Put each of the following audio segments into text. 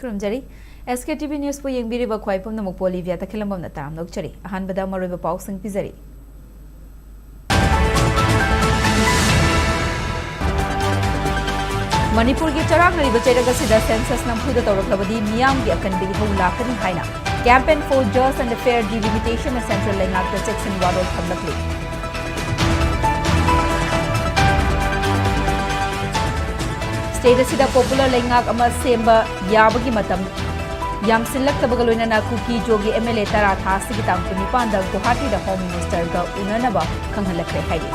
खुरमजरी SKTV News po yengbiriba khwaipum namuk OLIVIA takhilamam na taram nokchari ahanbada maroiba pausing pizari Manipur ki charang nariba cheraga sida census nampuda tawraklabadi miyam gi akanbi ho lakani haina campaign for just and fair delimitation of central lengak the section wadol thamlakli State asida popular lengak ama semba yabagi matam yam silaktabaga loinana kuki jogi MLA tara thasi ki tang punipanda Guwahati da Home Minister ga unanaba khanghalakre haidi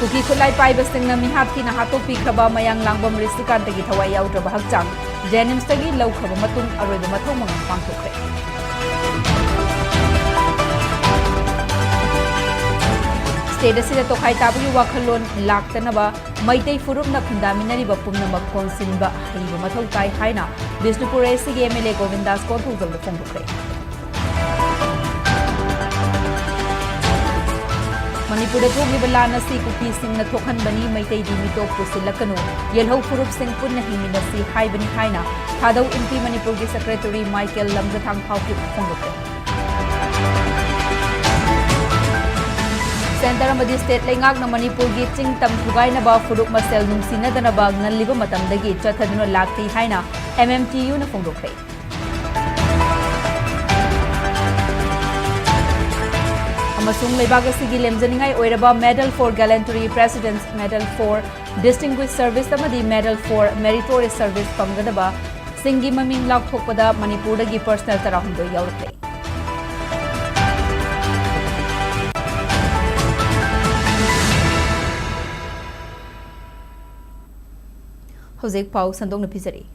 Kuki khulai paiba singna mihap ki na hatok pikraba mayang langbam ristikan tagi thawai yaudraba hakchang Jenims tagi laukhaba matung aroiba mathong mga pangthokre State asida tokhai tabagi wakhalon laktanaba Maitei Furupna Kundaminariba Pumnamak Konsinba Haiba Mathau Tai Haina Vishnupur SCG MLA Govindas Kothuzal the Fongukre Manipur Togi Lana Si Kuki Singh na Tokhan Bani Maitei Dimito Pusilakano Yelho Furup Singh Punna Himinasi Haibani Haina Hadau MP Manipur Secretary Michael Lamdathang Pauki Fongukre Center amadi state lengak na Manipur gi chingtam thugai na ba furuk masel nungsina dana ba nganliba matam dagi chathaduna lakti haina MMTU na fongdokre amasung lebaga sigi lemjaningai oiraba medal for Gallantry President's Medal for Distinguished Service amadi Medal for Meritorious Service pamgadaba singi maming lakthokpada Manipur dagi personal tarahumdo yaurukre Hojek pau sandong na pizari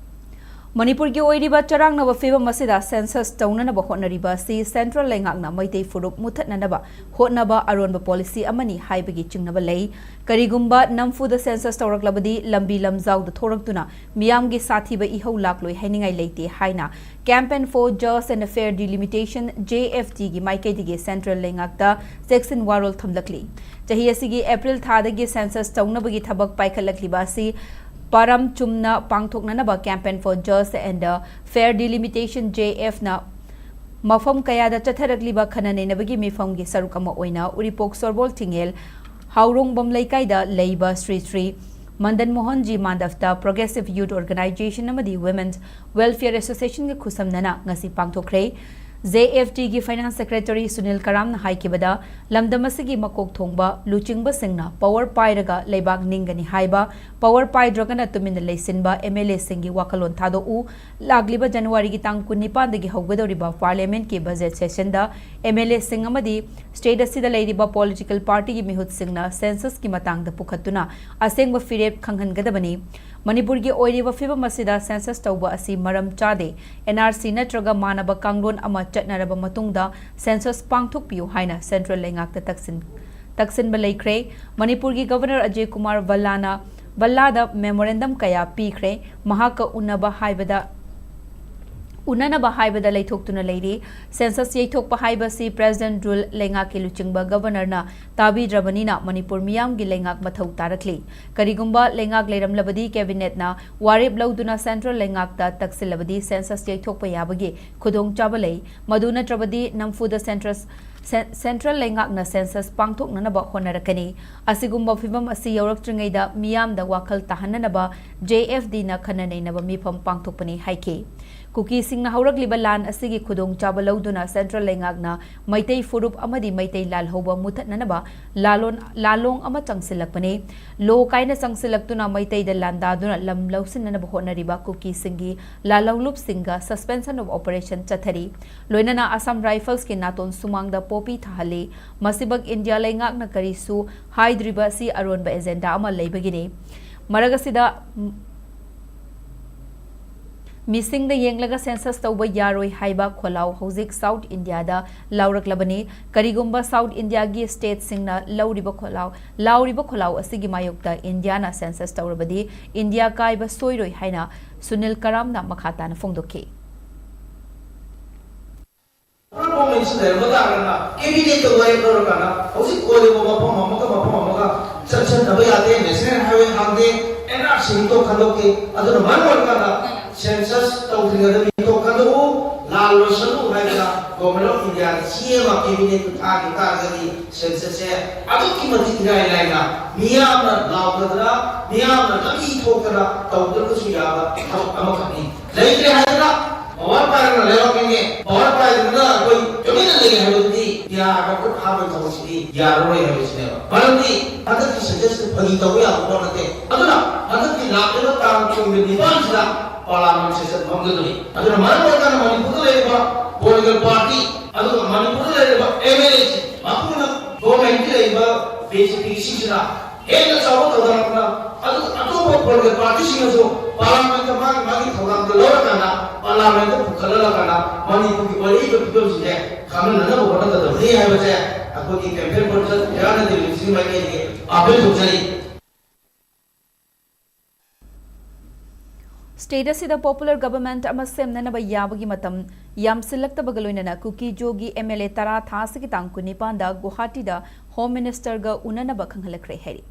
Manipur gi oiriba charang na fiba masida census tauna na ba honariba si central lengak na maitei furup muthat na ba hotna ba aron ba policy amani haibagi chingna ba lei karigumba namfu the census tawrak labadi lambi lamjau da thorak tuna miyam gi sathi ba ihau lakloi hainingai leite haina campaign for just and fair delimitation JFD gi maikai dige central lengak da section warol thamlakli chahi asigi April thada gi census tauna ba gi thabak paikhalakli ba si Param chumna pangthokna ba campaign for just and fair delimitation JF na mafam kaya da chatharakli ba khanane nabagi mifam gi sarukama oina uripok sorbol tingel haurong bam laikai da leiba Sri Mandan Mohan Ji Mandafta Progressive Youth Organization amadi Women's Welfare Association gi khusamnana ngasi pangthokre JFT gi Finance Secretary Sunil Karam na haikibada lamdamasigi makok thongba luchingba singna power pairaga leibak ningani haiba power paidrogana tumin leisinba MLA singi wakalon thado u lagliba January gi tang 19 dagi haugadoriba parliament ki budget session da MLA sing amadi state asida leiriba political party gi mihut singna census ki matang da pukhatuna asengba firep khanghangadabani Manipur gi oiriba fiba masida census tawba asi maram chade NRC natraga manaba kanglon ama chatnaraba matungda census pangthok piu haina central lengak ta taksin balaikre Manipur gi governor Ajay Kumar Vallada memorandum kaya pikre mahaka unanaba haibada leithoktuna leiri census yeithokpa haibasi president rule lengak ki luchingba governor na tabi drabanina Manipur miyam gi lengak mathau tarakli karigumba lengak leiram labadi cabinet na warib lauduna central lengak ta taksil labadi census yeithokpa yabagi khudong chabalei maduna trabadi namfu the central lengak na census pangthok nanaba honarakani asigumba fibam asi yorak tringai da miyam da wakal tahananaba JFD na khananei naba mifam pangthokpani haike Kuki Singh na haurak liba lan asigi khudong chabalawduna central lengak na maitei furup amadi maitei lal hoba muthat nanaba lalong ama changsilakpani lo kaina changsilaktuna maitei da landaduna lam lausin nanaba honariba Kuki Singhi lalawlup singa suspension of operation chathari loinana Assam Rifles ki naton sumangda popi thahali masibak India lengak na karisu haidriba si aronba agenda ama leibagini maragasida Missing the Yenglaga census tawba yaroi haiba kholau hojik South India da laurak labani karigumba South India gi state singna lauriba kholau asigi mayokta India na census tawrabadi India kaiba soiroi haina Sunil Karam na makhata na fongdoki National highway NRC to kandoke aduna manwal kana census tawtringa to kandu lal sanu haida government of India CM cabinet thagi targadi census se adu kimati ngai laina miyamna lawdra miyamna lagi thokra tawdra ku siyaba amakani laite haida और पायरना लेवा केंगे और पायरना कोई जमीन लेके है बंदी या आपको खावे तो मुझे या रोए है इसने बंदी अगर की सजेस्ट फगी तो या वो नते अदुना अगर की लाभ ले काम को में निवान सा पार्लियामेंट सेशन भंग गई अदुना मणिपुर का मणिपुर लेवा पॉलिटिकल पार्टी अदुना मणिपुर लेवा एमएलए अपुना गवर्नमेंट लेवा बेसिक सिस्टम एक साव तो दाना अदु पॉलिटिकल पार्टी सिंगसो पार्लियामेंट मागी थोड़ा तो लोरा काना पार्लियामेंट को खलला काना मणिपुर की बड़ी जो पीपल से खाना ना वो बड़ा तो नहीं है बच्चे आपको की कैंपेन प्रोसेस ध्यान दे लिखी में के अपील हो जाए स्टेट असिदा पॉपुलर गवर्नमेंट अमा सेमननबा याबगी मतम यामसिलक्तबग लोइनना कुकी जोगी एमएलए तरा थासगी तांग कुनिपांदा गुवाहाटीदा होम मिनिस्टर गा उननबा खंगलखरे हेरी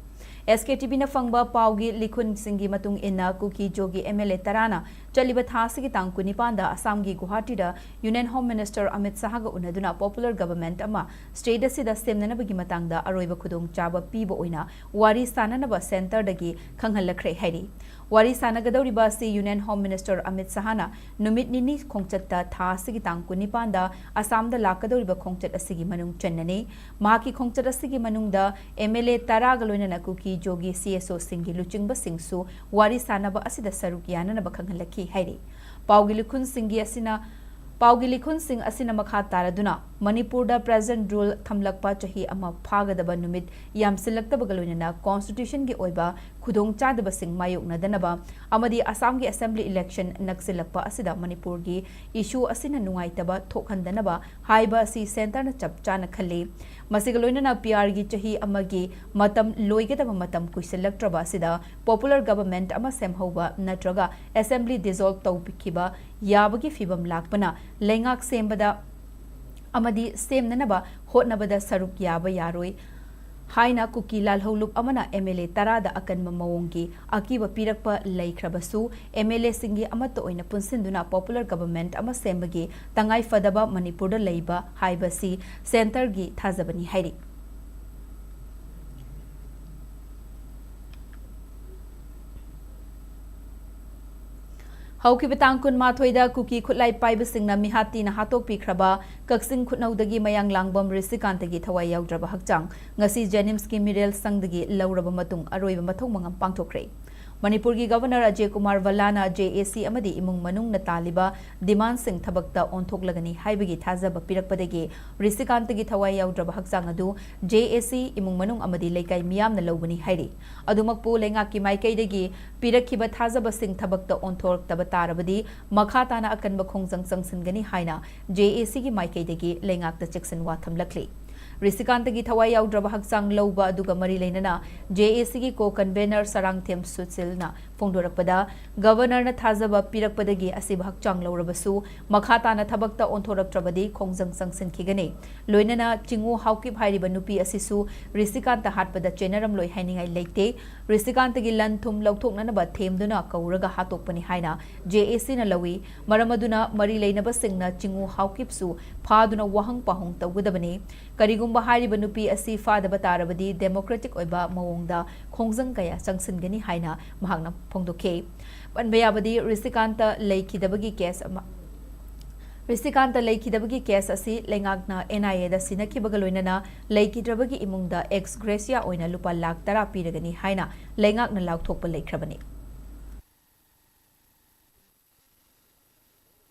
SKTV na fangba paugi likhun singi matung inna kuki jogi MLA tarana chaliba thasigi tang kunipanda Assam gi Guwahati da Union Home Minister Amit Shah ga unaduna popular government ama state asida semnana bagi matangda aroiba khudong chaba piba oina wari sanana ba center dagi khanghalakre hairi wari sanagadoriba si Union Home Minister Amit Shah na numit nini khongchatta thasigi tang kunipanda Assam da lakadoriba khongchat asigi manung chennani mahaki khongchat asigi manungda MLA tara ga loina na kuki जोगी CSO सिंगी लुचिंग सिंगसु वारी सानब असिदा सरुक याननब खंगलखी Harry पाउगी लिखुन सिंगी असिना पाउगी लिखुन सिंग असिना मखा तारदुना मणिपुर दा present rule थमलकपा चही अमा फागदब नुमित यामसिलक्तबग लोइनना constitution गी ओइबा खुदोंग चादब सिंग मायोकनदनबा अमदी असम गी असेंबली इलेक्शन नक्सिलकपा असिदा मणिपुर गी इशू असिना नुंगाइतबा थोखंदनबा हाइबा असि सेंटर न चपचाना खल्ले मसिग लोइनना PR गी चही अमगी मतम लोइगदब मतम कुइसलक्त्रबा असिदा पॉपुलर गवर्नमेंट अमा सेमहौबा नत्रगा असेंबली डिसॉल्व तौपिखिबा याबगी फिबम लाकपना लेंगाक सेमबदा अमदी सेमननबा होटनबदा सरुक याबा यारोय हाइना कुकी लालहौलुप अमना MLA तरादा अकनम मवोंगी अकीबा पिरकपा लैख्रबसु MLA सिंगी अमत ओइना पुनसिंदुना पॉपुलर गवर्नमेंट अमा सेमबगी तंगाई फदबा मणिपुरदा लैबा हाइबसी सेंटर गी थाजबनी हैरी हौखिबा तांग कुन माथोइदा कुकी खुलाई पाइबसिंगना मिहाती ना हातोक पिख्रबा कक्सिंग खुनौदगी मयांग लांगबम रिसिकांतगी थवाई याउद्रबा हकचांग ngasi जेनिम्स की मिरेल संगदगी लौरबा मतुंग अरोइबा मथौ मंगम पांगथोखरे मणिपुर की गवर्नर अजय कुमार वल्लाना JAC अमदी इमुंग मनुंग न तालिबा डिमांड सिंग थबक्ता ओंथोकलगनी हाइबगी थाजबा पिरकपदगी रिसिकांतगी थवाई याउद्रबा हकचांग अदु JAC इमुंग मनुंग अमदी लेकाई मियामना लौबनी हाइरी अदुमकपु लेंगा की माइकैदगी पिरखिबा थाजबा सिंग थबक्ता ओंथोरक्तबा तारबदी मखाताना अकनबा खोंजंग संगसिनगनी हाइना JAC की माइकैदगी लेंगाक्ता चेक्सन वाथमलखली रिसिकांत की थवाई याउद्रबा हकचांग लौबा अदुगा मरी लेनना JAC की को कन्वेनर सरांगथेम सुचिलना फोंदोरकपदा गवर्नर न थाजबा पिरकपदगी असिबा हकचांग लौरबसु मखाताना थबक्ता ओंथोरक्त्रबदी खोंजंग संगसिनखिगने लोइनना चिंगु हाउकिब हाइरिबा नुपी असिसु रिसिकांत हाटपदा चेनरम लोइ हाइनिंगाई लेते रिसिकांत की लन थुम लौथोकननबा थेमदुना कौरगा हातोकपनि हाइना JAC न लवी मरमदुना मरी लेनबा सिंगना चिंगु हाउकिबसु फादुना वहंग पाहुंग तौगदबने करिगुंबा हाइरिबा नुपी असि फादबा तारबदी डेमोक्रेटिक ओइबा मवोंगदा खोंजंग कया संगसिनगनी हाइना महागना फोंदोखे पनबयाबदी रिसिकांत लेखिदबगी केस रिसिकांत लेखिदबगी केस असि लेंगाकना NIA दा सिनखिबगा लोइनना लेखिद्रबगी इमुंगदा एक्स ग्रेसिया ओइना लुपा लाख 10 पीरगनी हाइना लेंगाकना लाउथोकपा लेख्रबनी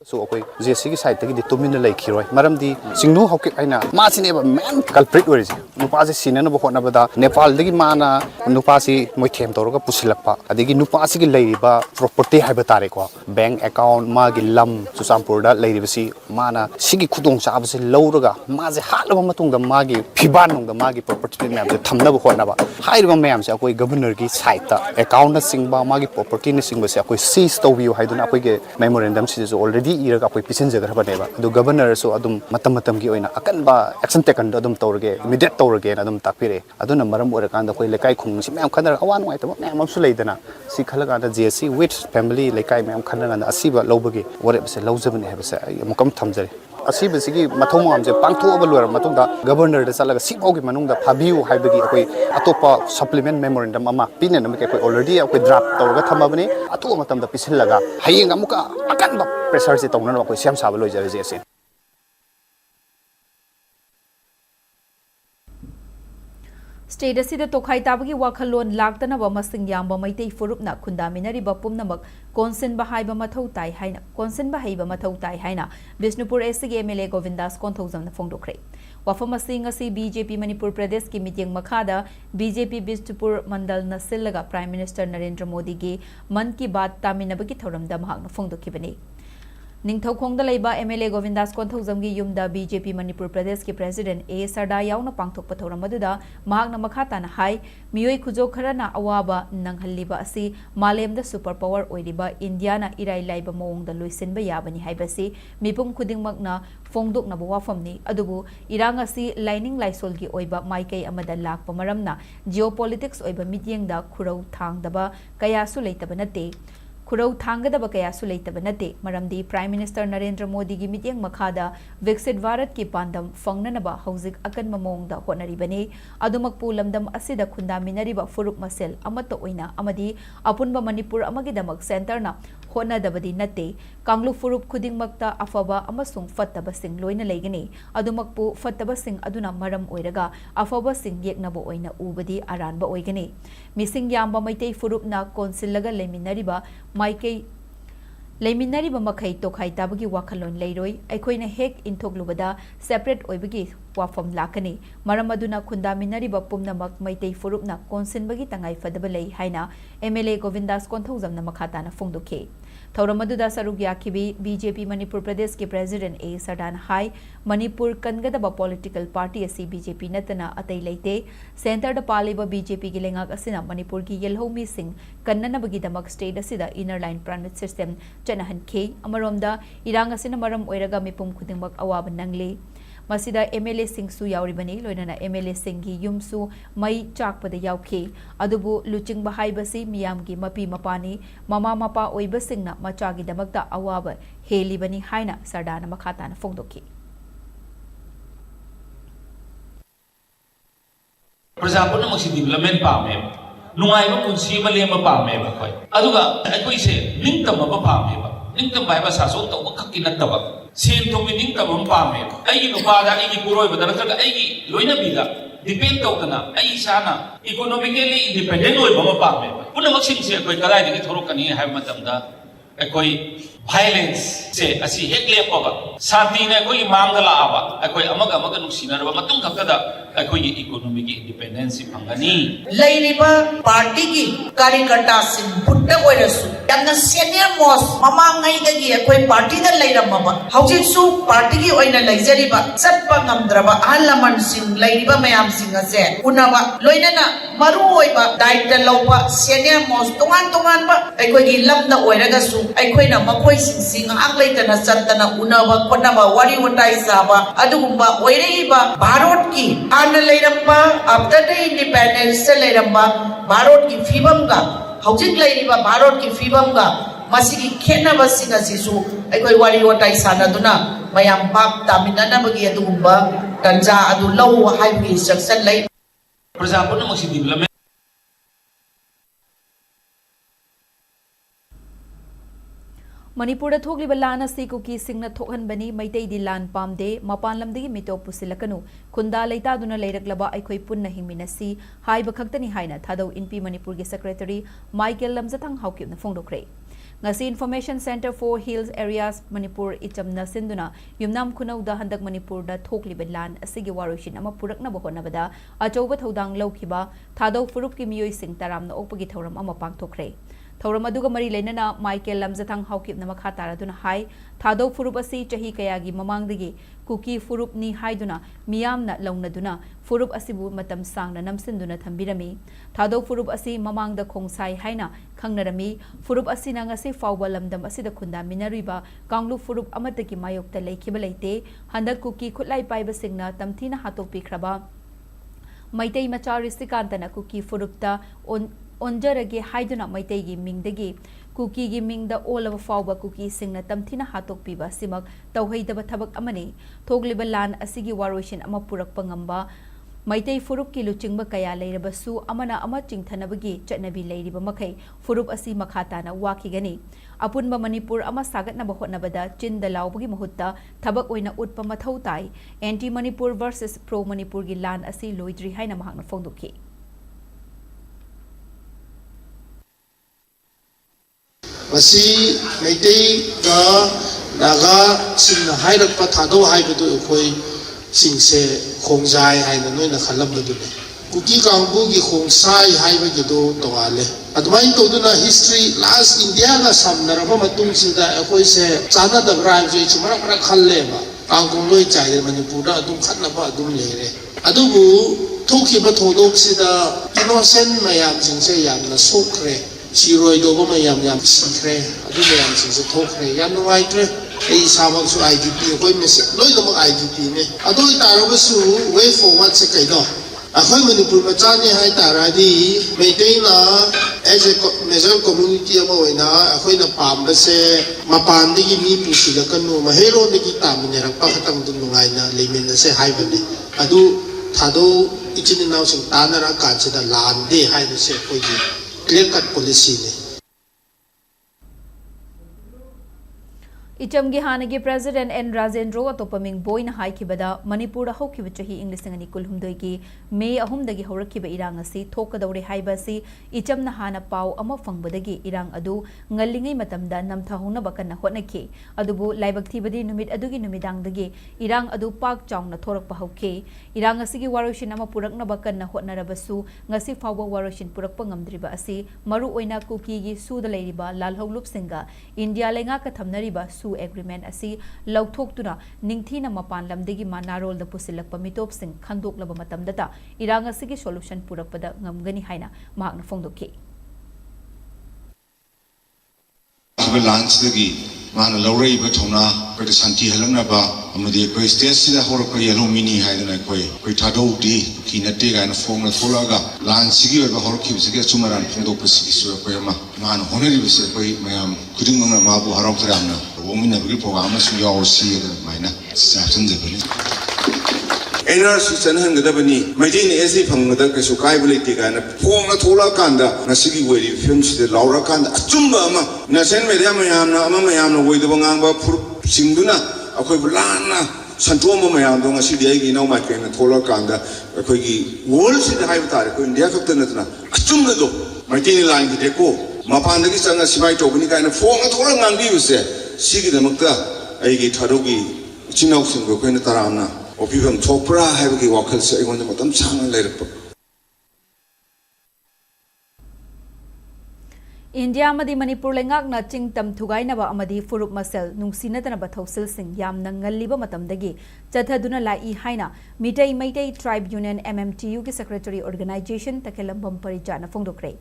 So okay, JAC की साइड तक दी तुमिन लाइक हिरोय मरम दी सिंगनु हौके आइना मासिने मैन कल्प्रिट ओरिज नुपासे सिनन बखोना बदा नेपाल दगी माना नुपासी मोइथेम तोरगा पुसिलकपा अदिगी नुपासी की लैरिबा प्रॉपर्टी हाइबा तारे को बैंक अकाउंट मागी लम सुसामपुर दा लैरिबसी माना सिगी खुदोंग चाबसे लौरगा माजे हालबा मतुंग दा मागी फिबान नोंग दा मागी प्रॉपर्टी मैम से थमना बखोना बा हाइरबा मैम से अकोई गवर्नर की साइड ता अकाउंट सिंगबा मागी प्रॉपर्टी ने सिंगबा से अकोई सीज तोबियो हाइदुना अकोई के मेमोरेंडम से ऑलरेडी इरगा अकोई पिसन जगरबनेबा दो गवर्नर सो अदुम मतम मतम की ओइना अकनबा एक्शन टेकन अदुम तौरगे इमीडिएट तौरगेना अदुम ताकपिरे अदुना मरम ओरकांदा कोई लेकाई खुंगसी मैम खनर अवा नुआइतब मैम अमसु लेदना सि खलगांदा जेसी विथ फैमिली लेकाई मैम खनरगांदा असिबा लौबगे ओरेबसे लौजबने हेबसे मुकम थमजरे असिबसिगी मथौमामजे पांथोबा लोर मतुंदा गवर्नर दे चलगा सिबौगी मनुंगदा फाबियु हाइबगी अकोई अतोपा सप्लीमेंट मेमोरेंडम अमा पिने नमके कोई ऑलरेडी अकोई ड्राफ्ट तौरगा थमबने अतो मतमदा पिसिलगा हयेंग अमुका अकनबा प्रेशर से तौनन अकोई सेम साबा लोइजरे जेसे स्टेट असिदा तोखाई ताबगी वाखलोन लाक्तनबा मसिंग याम्बा मैतै फुरुपना खुंदामिनरिबा पुमनमक कोनसिनबा हाइबा मथौ ताई हाइना कोनसिनबा हाइबा मथौ ताई हाइना बिष्णुपुर एससीगे एमएलए गोविंदास कोंथौजमना फोंदोखरे वाफम असिंग असि बीजेपी मणिपुर प्रदेश की मीटिंग मखादा बीजेपी बिष्णुपुर मंडल नसिलगा प्राइम मिनिस्टर नरेंद्र मोदी की मन की बात तामिनबगी थौरमदा महांगना फोंदोखिबने निंगथौखोंगदा लेबा एमएलए गोविंदास कोंथौजमगी युमदा बीजेपी मणिपुर प्रदेश के प्रेसिडेंट ए सरदा याउना पांगथोकपा थौरम अदुदा महांगना मखाताना हाई मियोई खुजो खरना अवाबा नंगहल्लिबा असि मालेमदा सुपर पावर ओइरिबा इंडियाना इराई लाइबा मओंगदा लोइसिनबा याबनी हाइबसि मिपुम खुदिंगमकना फोंगदोकनबा वाफमनी अदुबु इरांग असि लाइनिंग लाइसोलगी ओइबा माइकै अमदा लाकपा मरमना जियोपॉलिटिक्स ओइबा मिटियंगदा खुरौ थांगदबा कयासु लेतबा नते खुरौ थांगदबा कयासु लेतबा नते मरमदी प्राइम मिनिस्टर नरेंद्र मोदी की मिटिंग मखादा विकसित भारत की पांडम फंगननबा हौजिक अकन ममोंगदा होनरिबने अदुमकपु लमदम असिदा खुंदामिनरिबा फुरुप मसेल अमत्त ओइना अमदी अपुनबा मणिपुर अमगिदमक सेंटरना होनदबदी नते कांगलु फुरुप खुदिंगमक्ता अफबा अमसुंग फत्तबसिंग लोइना लेगनी अदुमकपु फत्तबसिंग अदुना मरम ओइरगा अफबसिंग येकनबो ओइना उबदी अरानबा ओइगनी मिसिंग याम्बा मैतै फुरुपना कोनसिलगा लेमिनरिबा माइकै लेमिनरिबा मखै तोखाई ताबगी वाखलोन लेरोय अखोइना हेक इंथोगलुबदा सेपरेट ओइबगी वाफम लाकनी मरम अदुना खुंदामिनरिबा पुमनमक मैतै फुरुपना कोनसिनबगी तंगाई फदबा लei हाइना एमएलए गोविंदास कोंथौजमना मखाताना फोंदोखे थौरम अदुदा सरुक याखिबी बीजेपी मणिपुर प्रदेश के प्रेसिडेंट ए सरदान हाई मणिपुर कनगदबा पॉलिटिकल पार्टी असि बीजेपी नतना अतै लेते सेंटर द पालिबा बीजेपी की लेंगाक असिना मणिपुर की येलहौमी सिंह कन्ननबगीदमक स्टेट असिदा इनर लाइन परमिट सिस्टम चनहनखे अमरोमदा इरांग असिना मरम ओइरगा मिपुम खुदिंगमक अवाब नंगले मसिदा एमएलए सिंहसु यावरिबनी लोइनना एमएलए सिंहगी युमसु मई चाकपदा यावखे अदुबु लुचिंगबा हाइबसि मियामगी मपी मपानी ममा मपा ओइबसिंगना मचागीदमक्ता अवाब हेलिबनी हाइना सरदाना मखाताना फोंदोखि प्रजा पुनमक्सि डेवलपमेंट पामे नुंगाइबा पुंसी अमा लेंबा पामे बखोय अदुगा अखोइसे निंगतमबा पामे निंगतम बाइबा सासोन तौबा खक्की नत्तबा सेन थोंबि निंगतबम पामे अइगी नुपादा अइगी पुरोइबदा नत्रगा अइगी लोइनबीदा डिपेंड तौदना अइ इसाना इकोनॉमिकली इंडिपेंडेंट ओइबा पामे पुनमक्सिंसे अखोइ कदाइदगी थोरकनी हाइबा मतमदा अखोइ वायलेंस से असि हेक लेपबा शांति ने कोई मांग लाबा अखोइ अमगा अमगा नुसिनरबा मतुंग खक्तदा अखोइ इकोनॉमिक इंडिपेंडेंस फंगनी लेरिबा पार्टी की कार्यकर्ता सिंह फुट्टा ओइरसु यामना सीनियर मोस्ट ममांगैदगी अखोइ पार्टी दा लेरमबा हौजिसु पार्टी की ओइना लेजरिबा चटपा ngамद्रबा अहल लमन सिंह लेरिबा मयाम सिंह असे उनाबा लोइनना मरु ओइबा दायित्व लौबा सीनियर मोस्ट तोंगान तोंगानबा अखोइगी लमदा ओइरगसु अखोइना मखोइ सिंह आक लेतना चटना उनाबा कोनाबा वारी वटाई साबा अदुगुंबा ओइरेबा भारत की आन लेरम्बा आफ्टर द इंडिपेंडेंस से लेरम्बा भारत की फिबमगा हौजिक लेरिबा भारत की फिबमगा मसिगी खेनबसिंग असिसु अखोइ वारी वटाई सानदुना मयाम पाक तामिननबगी अदुगुंबा तंजा अदु लौ हाइबी सक्सन लै प्रजा पुनमक्सि डेवलपमेंट मणिपुर थोकलिबा लान असि कुकी सिंगना थोकहनबनी मैतैदी लान पामदे मपान लमदगी मिटो पुसिलकनु खुंदा लेतादुना लेरकलबा अखोइ पुन्ना हिंमिनसी हाइबा खक्तनी हाइना थादौ इनपी मणिपुर के सेक्रेटरी माइकेल लमजथंग हाउकिबना फोंदोखरे ngasi information center for hills areas manipur ichamna sinduna yumnam khunauda handak manipur da thokliba lan asigi waroshin ama purakna bahonabada achouba thodang laukiba thadau furup ki miyoi sing taramna okpagi thoram ama pangthokre थौरम अदुगा मरी लेनना Michael Lamjathang हाउकिबना मखा तारादुना high थादौ फुरुप असि चही कयागी ममांगदगी cookie फुरुपनी हाइदुना मियामना लौनदुना फुरुप असिबु मतम सांगना नमसिनदुना थंबिरमी थादौ फुरुप असि ममांगदा खोंसाई हाइना खंगनरमी फुरुप असिना ngasi फाउबा लमदम असिदा खुंदा मिनरिबा कांगलु फुरुप अमतकी मायोक्ता लेखिबा लेते हंदक cookie खुलाई पाइबा सिंगना तमथीना हातोक पिखरबा Maitai Macha Ristikantana Kuki Furupta Onjarage Haiduna Maitegi Mingdegi Kuki gi Mingda all of Fauba Kuki Singna Tamtina Hatok Piba Simak Tauhaida Tabak Amani Togliba Lan Asigi Waroshin Amapurak Pangamba Maitai Furup ki luchingba kaya leirabasu amana ama chingthanabagi chatnabi leiriba makai furup asi makhata na wakigani apunba Manipur ama sagatnaba hotnabada chinda laubagi mahutta thabak oina utpa mathau tai anti Manipur versus pro Manipur gi lan asi loidri haina mahakna fongdukhi masi maitai ka naga singna hairakpa thado haibadu khoi singse khongjai haina noina khalambadune kuki kangbu gi khongsai haibagi do tawale admai to duna history last India la samnaraba matung sida akoi se chana da braj je chumara para khalle ba kangkong loi chai Manipur da adum khatna ba adum lere adubu thoki ba thodok sida innocent mayam singse yamna sokre Chiroi dobo mayam yam sikre adu mayam singse thokre yam nuaitre ei sabak su IDP koi mese loi lama IDP ne adu itarabu su way forward se kaido akhoi Manipur machani hai taradi meitaina as a major community ama oina akhoi na pamba se mapandi gi mi pusila kanu mahero ne ki tamine rakpa khatang dun nungaina lemin se haibane adu thado ichin naw sing tanara kanchida lande hai se koi clear cut policy ne Ichamgi Hanagi President N. Rajendro Atopaming Boyna Haikibada, Manipur Hokibachi English and Nikulhumdogi, May Ahumdagi Horakiba Irangasi, Tokadori Haibasi, Icham Nahana Pau, Amofang Irang Adu, Ngalingi Matamda, Namtahuna Bakana Honaki, Adubu, Libactibadi Numid Adugi Numidangdagi, Irang Adu Park Chong Torak Pahoke, Irangasigi Waroshin Amapurak Nabakana Hotnarabasu, Ngasi Fawa Waroshin Purakpangam Dribasi, Maru Oina Kuki, Sudalariba, Lalho Lupsinga, India Lenga Katamnariba, Su agreement asi lauthoktura ningthina mapan lamdegi manarol da pusilakpa mitop sing khandok laba matam data irang asigi solution purakpada ngamgani haina mahakna fongdokhi lunch dagi mana lawrei ba thona ko santi halangna ba amadi ko stage sida hor ko yellow mini haidana ko thado di kinate ga na phone na tholaga lunch sigi ba hor khib sigi sumaran phongdok pasigi su ko ma mana honori bise ko mayam kuding na ma bu harap tramna women na program su yaw si da maina sapsan je bani NRC sanhan gada bani maidin esi phangda ka su kai bule ti kana phong na thola kanda na sigi weri film si laura kanda achumba ama na sen media mayam na wei da bangang ba phur singduna akoi bulana santom mayam do ngasi dei gi nau ma ke na thola kanda akoi gi world si da hai ba ko india khakta na tna achumba do maidin line gi de ko mapan da gi sanga sibai to bani kana phong na thola ngang gi use sigi da makta ai gi tharogi chinau sing ko na taramna Opibam Chopra have a walk on the bottom channel later. India Madi Manipur Lengak Naching Tam Tugainaba Amadi Furup Masel, Nungsinatana Bathosil Sing Yam Nangaliba Matamdagi, Jataduna Lai Haina, Mitei Tribe Union MMTU Secretary Organization, Takelambam Parijana Fondokre.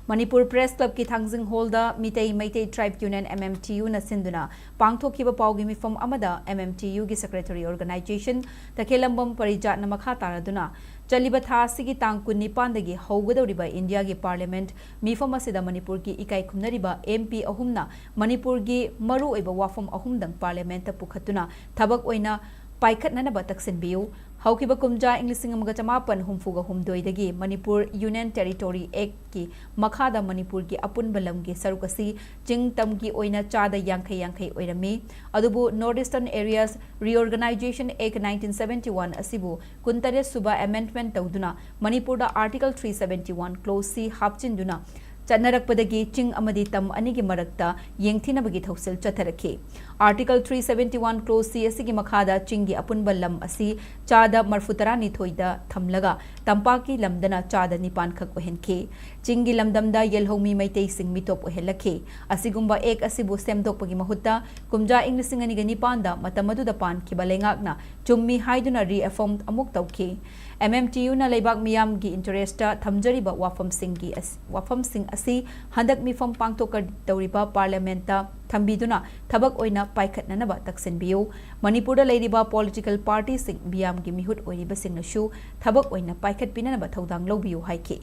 Manipur Press Club ki Thangsing Holder, Mitei Tribe Union MMTU na Sinduna, Pangthokiba Paugimi from Amada, MMTU ki Secretary Organization, Takelambam Parijat na Makataraduna, Chaliba Thasigi Tangkun Nipandagi, Hogadoriba, India ki Parliament, Mifamasida Manipur ki Ikai Kumnariba, MP Ahumna, Manipur ki Maru Eba Wafam Ahumdang Parliament Pukhatuna, Tabak Oina, Paikat Nanaba Taksin Biu, Haukiba Kumja English Gamachamapan Humfuga Humdoidagi, Manipur Union Territory Act ki Makhada Manipur ki Apun Balam ki Sarukasi, Jing Tamki Oina Chada Yankai Oirami, Adubu Northeastern Areas Reorganization Act 1971 Asibu, Kuntare Suba Amendment Tauduna, Manipur da Article 371 Clause C Hapchinduna, Chanarakpadagi Ching Amadi Tam Anigi Marakta, Yengthinabagi Thausil Chatharaki. Article 371 Clause C Asigi Makhada Chingi Apunbalam Asi, Chada Marfutarani Thoida, Thamlaga, Tampaki Lamdana Chada Nipan Khak Ohenke, Chingi Lamdamda Yelhomi Maitei Sing Mitop Ohelake, Asigumba Ek Asibu Semdok Pagi Mahuta, Kumja English Niganipanda, Matamadu da Pan, Kibalengagna, Chummi Haiduna reaffirmed Amuk Tauke. MMTU na leibak miyam gi interesta thamjariba wafamsing asi handak mifam pangtoka tawriba parliamenta thambiduna thabak oina paikhatnanaba taksinbiyu Manipurda leiriba political party sing miyam gi mihut oiriba singnasu thabak oina paikhatpinanaba thodang lawbiyu haiki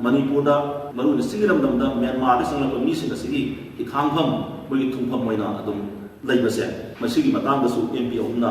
Manipurda maru singiram damda Myanmar singla ko mi sing asigi ikhangpham boi thungpham moina adum laibase masigi matang da su MP umna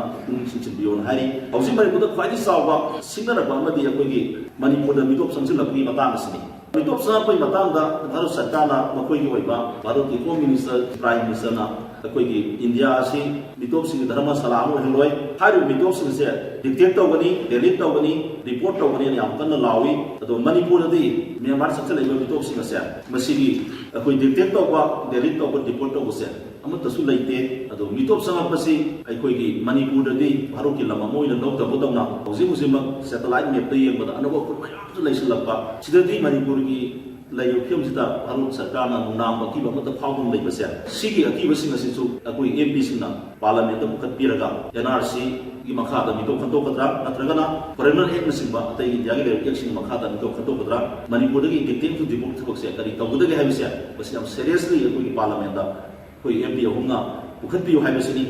sing biyon hari hausi Manipurda khwai sawa singara ba amadi akogi Manipurda mitop samsilakni matang asini mitop sa poi matang da Bharat Sarkarna makoi gi oiba Bharat ki Home Minister Prime Minister na akogi India asi mitop sing dharma salam heloi hari mitop sing se dictate tawgani delete tawgani report tawgani yam kan lawi ado Manipur di Myanmar sakse laiba mitop sing se masigi akoi dictate tawba delete tawba report tawba se amata su laite ado mitop sang pasi akogi Manipur di Bharat ki lama moi na nok tawba tawna hausi satellite map de yeng bada anabo ko mayam tu laisilakpa sidadi Manipur ki layo phiam sita Bharat Sarkarna nam ki ba mata phawdum lai base sigi aki basing asisu akoi MP singna parliament mu khat piraga NRC gi makha da mito khanto kadra natragana foreigner act nasimba atai india gi level action makha da mito khanto kadra Manipur gi dictate to debut thok se kari tawda gi habise basi am seriously akoi parliament da koi MP humna ukhat piu habisini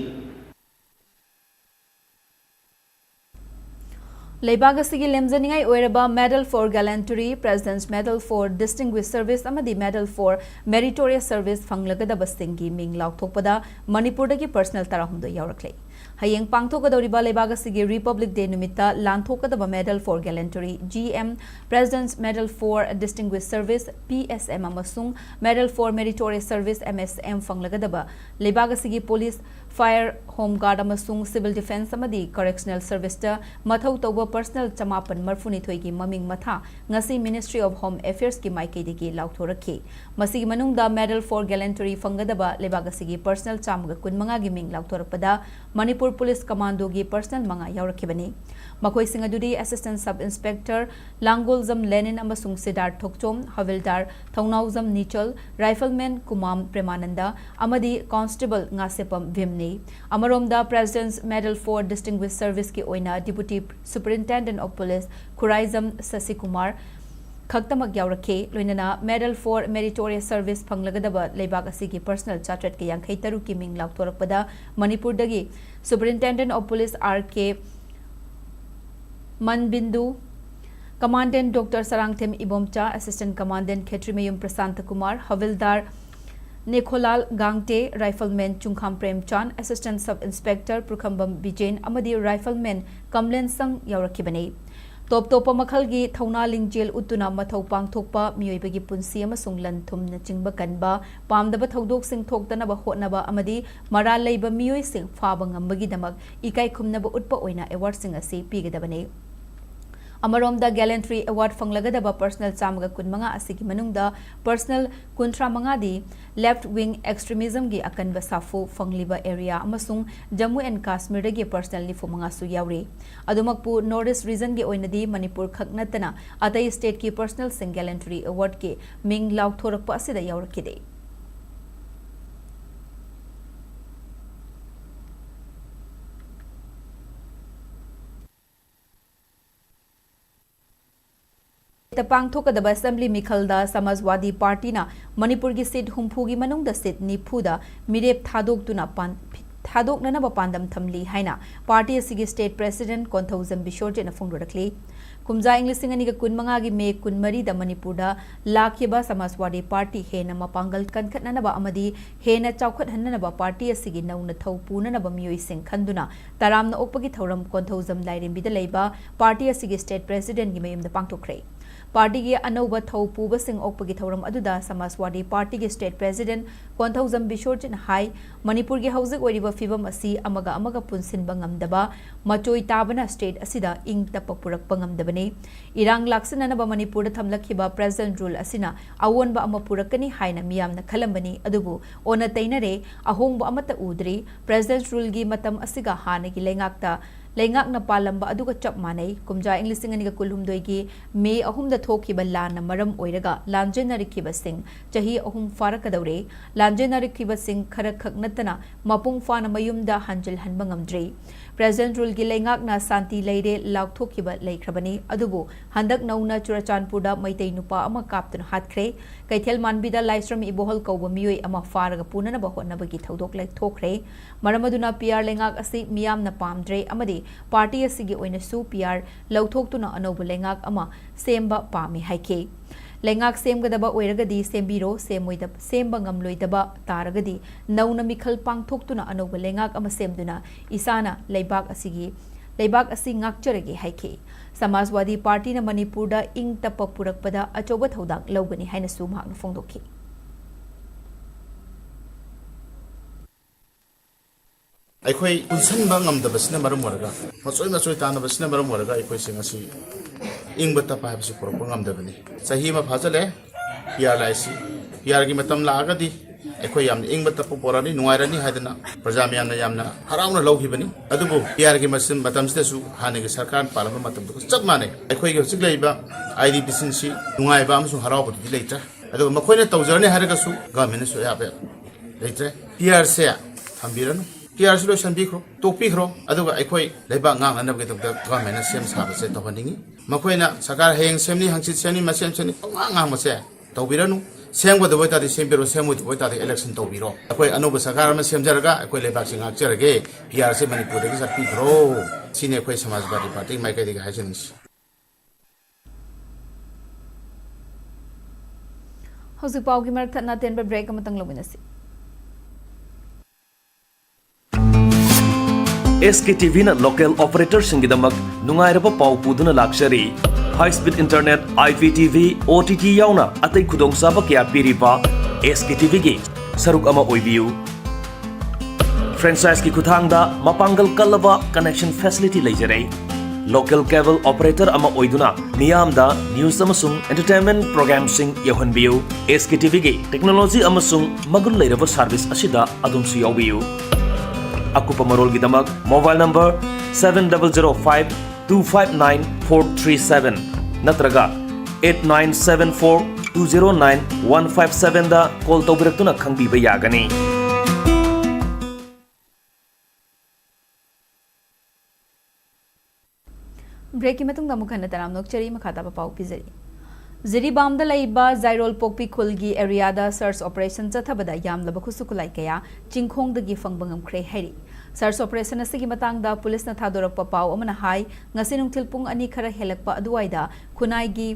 Leibagasi lemzaningai oiraba Medal for Gallantry, President's Medal for Distinguished Service amadi Medal for Meritorious Service fanglagada bastingi ming laukthokpada Manipurdagi personal tarahumdo yaurakle. Hayeng pangthokadoriba Leibagasi Republic Day numita lanthokadaba Medal for Gallantry GM, President's Medal for Distinguished Service PSM amasung Medal for Meritorious Service MSM fanglagadaba Leibagasi Police, Fire, Home Guard amasung Civil Defense amadi Correctional Service ta mathau tawba personal chamapan marfuni thoigi maming matha ngasi Ministry of Home Affairs ki maikei digi laukthoraki masigi manungda Medal for Gallantry fangadaba Leibagasi personal chamga kunmanga gi ming laukthorpada Manipur Police Commando gi personal manga yaurakibani makoi singadudi Assistant Sub Inspector Langolzam Lenin amasung Siddharth Thokchom Havildar Thongnauzam Nichal Rifleman Kumam Premananda amadi Constable Ngasepam Vimni Amaromda President's Medal for Distinguished Service ki oina Deputy Superintendent of Police Khuraizam Sasikumar khaktamak yaurake loinana Medal for Meritorious Service phanglagadaba leibak asigi personal chartered ki yankhai taru ki ming lauktorakpada Manipur dagi Superintendent of Police RK Manbindu, Commandant Dr. Sarangthem Ibomcha, Assistant Commandant Khetrimayum Prasanta Kumar, Havildar Nekholal Gangte, Rifleman Chungkham Premchan, Assistant Sub Inspector Prukhambam Bijain, Amadi Rifleman Kamlen Sang Yaurakibani. Top topa makhalgi thauna lingjel utuna mathau pangthokpa mioibagi punsi amasung lanthum na chingba kanba pamdaba thodok sing thoktanaba hotnaba amadi maral leiba mioi sing faba ngambagi damak ikai khumnaba utpa oina award sing asi pigedabane Amaromda Gallantry Award fanglagadaba personal chamga kunmanga asigi manungda personal kuntra mangadi left wing extremism gi akanba safu fangliba area amasung Jammu and Kashmir gi personal nifu manga su yauri adumakpu Northeast region gi oinadi Manipur khaknatana atai state ki personal sing Gallantry Award ki ming laukthorappa asida yaurakide Pangthokadaba Assembly Mikhalda Samajwadi Party na Manipur gi seat humpugi manungda seat nipuda mirep thadoknanaba pandam thamli haina party asigi state president Konthauzam Bishorje na phongdorakli kumja English singaniga kunmanga gi me kunmari da Manipurda lakhiba Samajwadi Party hena mapangal kankhatnanaba amadi hena chawkhat hannanaba party asigi nauna thau punanaba mioi sing khanduna taramna okpagi thoram Konthauzam lairimbi da leiba party asigi state president gi mayumda pangthokre Party gi anova thau puba sing okpagi thoram aduda Samajwadi Party gi state president Konthauzam Bishorjin hai Manipur gi hauzik oiriba fibam asi amaga punsinba ngamdaba machoi tabana state asida ing tapapurak pangamdabane irang laksananaba Manipur da thamlakhiba president rule asina awonba ama purakani haina miyamna khalambani adubu ona tainare ahongba amata udri president rule gi matam asiga hana gi lengakta Lengakna palamba aduga chap manai kumja English singaniga kulhumdoi gi May ahumda thokiba lana maram oiraga lanjenarikhiba sing chahi ahum farakadaure lanjenarikhiba sing khara khaknatana mapung fana mayumda hanjil hanba ngamdre President Rule gi lengak na santi leire laukthokkiba leikrabani adubu handak nauna Churachandpurda maitai nupa ama kaptun hatkre kaithel manbida Laisram Ibohol kauba miyoi ama faraga punana ba hotnabagi thodok lekthokre maramaduna PR lengak asi miyamna pamdre amadi party asigi oina su PR laukthoktuna anobu lengak ama semba pami haike lengak semgadaba oiragadi sembiro semoida semba ngamloidaba taragadi nauna mikhal pangthoktuna anoba lengak ama semduna isana leibak asi ngakcharage haike Samajwadi Party na Manipurda ing tapa purakpada achoba thodang lawgani haina su mahakna fongdokhi ꯑꯩꯈꯣꯏ ꯄꯨꯟꯁꯤꯟꯕ ꯉꯝꯗꯕꯁꯤꯅ ꯃꯔꯝ ꯑꯣꯏꯔꯒ ꯃꯆꯣꯏ ꯇꯥꯟꯅꯕꯁꯤꯅ ꯃꯔꯝ ꯑꯣꯏꯔꯒ ꯑꯩꯈꯣꯏꯁꯤꯡ ꯑꯁꯤ ꯏꯪꯕ ꯇꯞꯄ ꯍꯥꯏꯕꯁꯤ ꯄꯨꯔꯛꯄ ꯉꯝꯗꯕꯅꯤ ꯆꯍꯤ ꯑꯃ ꯐꯥꯖꯜꯂꯦ ꯄꯤఆꯔ ꯂꯥꯛꯏꯁꯤ ꯄꯤఆꯔꯒꯤ ꯃꯇꯝ ꯂꯥꯛꯑꯒꯗꯤ ꯑꯩꯈꯣꯏ ꯌꯥꯝꯅ ꯏꯪꯕ ꯇꯞꯄ ꯄꯣꯔꯛꯑꯅꯤ ꯅꯨꯡꯉꯥꯏꯔꯅꯤ ꯍꯥꯏꯗꯅ ꯄ꯭ꯔꯖꯥ ꯃꯌꯥꯝꯅ ꯌꯥꯝꯅ ꯍꯔꯥꯎꯅ ꯂꯧꯈꯤꯕꯅꯤ ꯑꯗꯨꯕꯨ ꯄꯤఆꯔꯒꯤ ꯃꯇꯝꯁꯤꯗꯁꯨ ꯍꯥꯟꯅꯒꯤ ꯁꯔꯀꯥꯔꯅ ꯄꯥꯜꯂꯝꯕ ꯃꯇꯝꯗꯨꯒ ꯆꯞ ꯃꯥꯟꯅꯩ ꯑꯩꯈꯣꯏꯒꯤ ꯍꯧꯖꯤꯛ ꯂꯩꯔꯤꯕ IDPꯁꯤꯡꯁꯤ ꯅꯨꯡꯉꯥꯏꯕ ꯑꯃꯁꯨꯡ ꯍꯔꯥꯎꯕꯗꯨꯗꯤ ꯂꯩꯇ꯭ꯔꯦ ꯑꯗꯨꯒ ꯃꯈꯣꯏꯅ ꯇꯧꯖꯔꯅꯤ ꯍꯥꯏꯔꯒꯁꯨ ꯒꯚꯔꯟꯃꯦꯟꯠꯅꯁꯨ ꯑꯌꯥꯕ ꯂꯩꯇ꯭ꯔꯦ ꯄꯤఆꯔꯁꯦ ꯊꯝꯕꯤꯔꯅꯨ PR silo sanbikro topikro aduga aikoi leibak ngang anab gedok government sem sabase tohaningi makoina sakar heng semni hangsit semni masem semni ngang mase tobiranu semgo de boita de sembiro semu de boita de election tobiro akoi anuba sakar ma semjaraga akoi leibak sing akjarage PR se Manipur de sapikro sine akoi Samajwadi Party mai kai de hajenis Hosi paugi mar thatna ten break amatang lominasi SKTV na local operator singidamak nungairaba pau puduna lakshari high speed internet IPTV OTT yauna atai khudong saba kya piripa SKTV gi saruk ama oibiu franchise ki kuthangda mapangal kalaba connection facility leijare local cable operator ama oiduna miyamda news amasung entertainment program sing yahonbiu SKTV gi technology amasung magul leiraba service asida adumsu yaubiu Akupa Marol Gidamak mobile number 7005259437 Natraga 8974209157 da call tawbirakuna khangbiba yagani Break imatung damukhana taram nokchari makhata pa pau pizari Ziribamda laiba Zairol Pokpi Khulgi area da search operation chathabada yamlaba khusukulai kaya chingkhongdagi fangbangam khre hairi search operation asigi matangda police na thadorakpa pau amana hai ngasi nungthil pung ani khara helakpa aduwaida khunai gi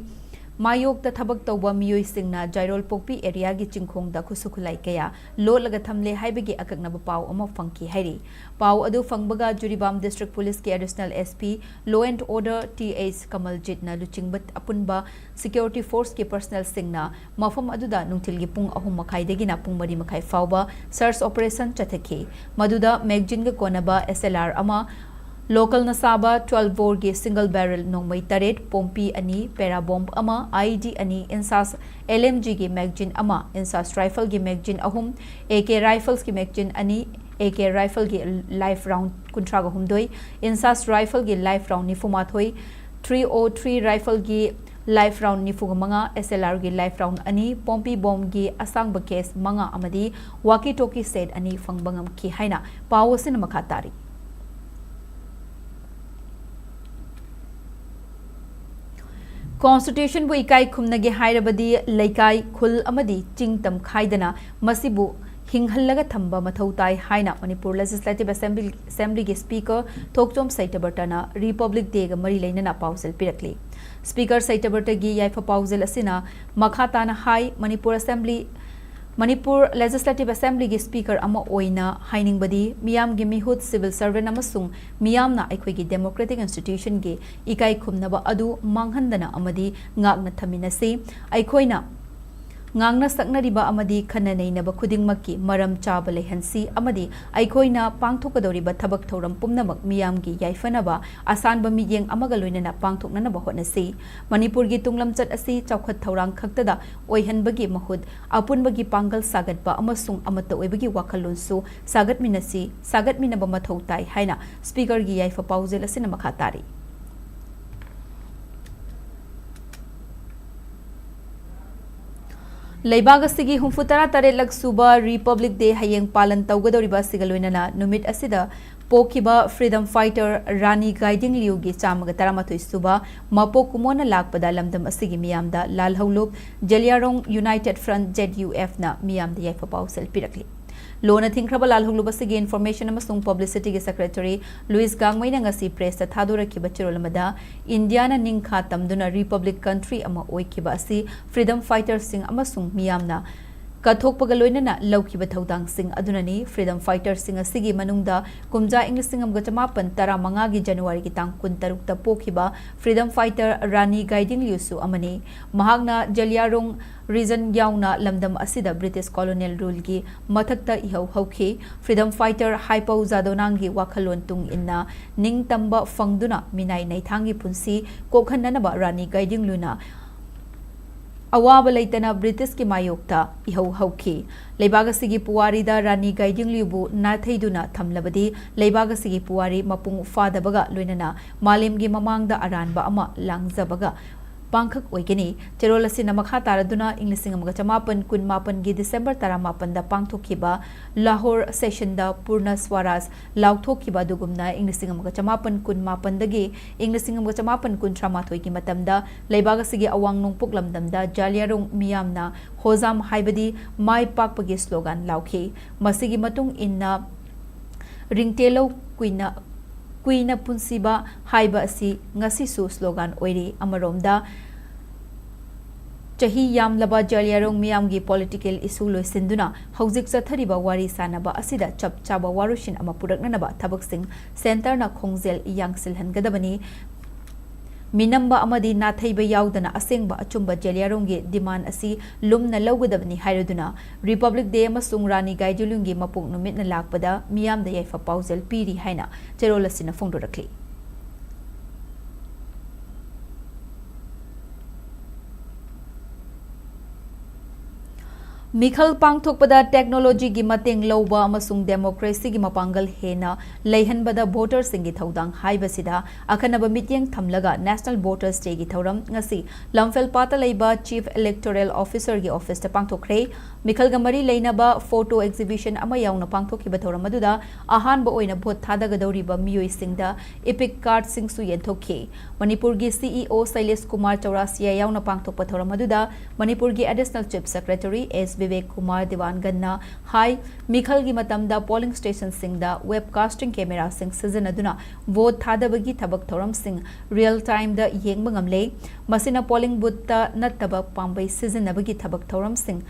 mayok ta thabak tawba miyoi singna Zairol Pokpi area gi chingkhongda khusukulai kaya lolaga thamle haibagi akaknaba pau ama fangki hairi pau adu fangbaga Juribam district police ki additional SP law and order TH Kamaljit na luchingbat apunba security force ki personnel singna mafam aduda nungthilgi pung 3:30 dagi na pung 4:30 fauba search operation chathaki maduda magazine ga konaba SLR ama local nasaba 12 bore gi single barrel nongmai taret pompi ani para bomb ama ID ani insas LMG gi magazine ama insas rifle gi magazine ahum AK rifles gi magazine ani AK rifle gi live round kuntra ga humdoi insas rifle gi live round ni fuma thoi 303 rifle gi live round ni fuga manga SLR gi live round ani pompi bomb gi asang ba case manga amadi walkie talkie set ani fangbangam ki haina pawasin makhatari Constitution bu ikai khumnagi hairabadi laikai khul amadi chingtam khaidana masibu hinghallaga thamba mathau tai haina Manipur Legislative Assembly gi Speaker Thokchom Saitabartana Republic Day ga mari leinana pausel pirakli Speaker Saitabarta gi yaifa pausel asina makhatana hai Manipur Legislative Assembly gi Speaker ama oina hainingbadi miyam gi mihut civil servant amasung miyamna aikhoi gi democratic institution gi ikai khumnaba adu manghandana amadi ngakna thaminasi aikhoina ngangna saknariba amadi khananainaba khudingmakki maram chaba lehansi amadi aikhoina pangthokadoriba thabak thoram pumnamak miyamgi yaifanaba asanba miyeng amaga loinana pangthoknanaba hotnasi Manipur gi tunglamchat asi chawkhat thorang khaktada oihanbagi mahud apunbagi pangal sagatba amasung amata oibagi wakhalonsu sagatminaba mathau tai haina speaker gi yaifa pausel asina makhatari Leibaga sigi humfutara tare lak suba Republic Day hayeng palan tawgadoriba sigaloinana numit asida पोखिबा freedom fighter Rani गाइडिंग लियुगी चामगा तरामाथोई सुबा मपो कुमोना लाकपदा लमदम असिगी मियामदा लालहौलुप जेलियारोंग यूनाइटेड फ्रंट ZUF ना मियामदा याइफा पाउसेल पिरकली लोना थिंख्रबा लालहौलुप असिगी इन्फॉर्मेशन अमसुंग पब्लिसिटी के सेक्रेटरी लुइस गांगमैना ngasi प्रेस ता थादोरखिबा चिरोलमदा इंडियाना निंखा तमदुना रिपब्लिक कंट्री अमा ओइखिबा असि फ्रीडम फाइटर सिंग अमसुंग मियामना कथोकपगा लोइनना लौखिबा थौदांग सिंग अदुननी फ्रीडम फाइटर सिंग असिगी मनुंगदा कुमजा इंग्लिसिंग अमगा चमापन 15 गी जनवरी की तांग 16 ता पोखिबा फ्रीडम फाइटर रानी गाइडिंग लियुसु अमनी महागना जलियारोंग रीजन याउना लमदम असिदा ब्रिटिश कॉलोनियल रूल की मथक्ता इहौ हौखी फ्रीडम फाइटर हाइपौ जादोनांगी वाखलोन तुंग इन्ना निंग तंबा फंगदुना मिनाई नैथांगी पुंसी कोखन्ननबा रानी गाइडिंग लुना अवाब लेतना ब्रिटिश की मायोक्ता इहौ हौखी लेबागसिगी पुवारीदा रानी गाइडिंग लियुबु नाथैदुना थमलबदी लेबागसिगी पुवारी मपुंग फादबगा लोइनना मालेमगी ममांगदा अरानबा अमा लांगजबगा पांखक ओइगनी चेरोल असिना मखा तारदुना इंग्लिसिंग अमगा चमापन कुनमापन गी दिसंबर 18 दा पांगथोखिबा लाहौर सेशन दा पूर्ण स्वराज लाउथोखिबा दुगुमना इंग्लिसिंग अमगा चमापन कुनमापन दगी इंग्लिसिंग अमगा चमापन कुनथ्रामाथोई की मतमदा लेबागसिगी अवांग नोंगपुक लमदमदा जालियारोंग मियामना होजाम हाइबदी माई पाकपगी स्लोगन लाउखी मसिगी मतुंग इन्ना रिंगटेलो कुइना पुंसीबा हाइबा असि ngasisu स्लोगन ओइरी अमरोमदा चही यामलबा जलियारोंग मियामगी पॉलिटिकल इशू लोइसिंदुना हौजिक चथरिबा वारी सानबा असिदा चपचाबा वारुशिन अमा पुरकननबा थबकसिंग सेंटरना खोंगजेल यांगसिलहनगदबनी मिनम्बा अमदी नाथैबा याउदना असेंगबा अचुंबा जेलियारोंगी डिमांड असि लुमना लौगदबनी हाइरदुना रिपब्लिक डे अमसुंग रानी गाइडिलुंगी मपुक नुमितना लाकपदा मियामदा याइफा पाउजेल पीरी हाइना चेरोलसिना फोंदोरखली मिखल पांगथोकपदा टेक्नोलॉजी की मतेंग लौबा अमसुंग डेमोक्रेसी की मपांगल हेना लेहनबदा वोटर सिंगी थौदांग हाइबसिदा अखनब मिटिंग थमलगा नेशनल वोटर्स डे की थौरम ngasi लमफेल पाता लेबा चीफ इलेक्टोरल ऑफिसर की ऑफिस ता पांगथोखरे मिखल गमरी लेनबा फोटो एग्जिबिशन अमा याउना पांगथोखिबा थौरम अदुदा अहानबा ओइना भोट थादगदौरिबा मियोइ सिंगदा एपिक कार्ड सिंगसु येंथोखि मणिपुर की CEO शैलेश कुमार चौरासिया याउना पांगथोकपा थौरम अदुदा मणिपुर की additional chief secretary S Vivek Kumar दिवानगन्ना high मिखल की मतमदा पोलिंग स्टेशन सिंगदा वेबकास्टिंग कैमरा सिंग सिजनदुना वोट थादबगी थबक थौरम सिंग रियल टाइम दा येंगबा ngamle मसिना पोलिंग बूथ नत्तबा पांबै सिजनबगी थबक थौरम सिंग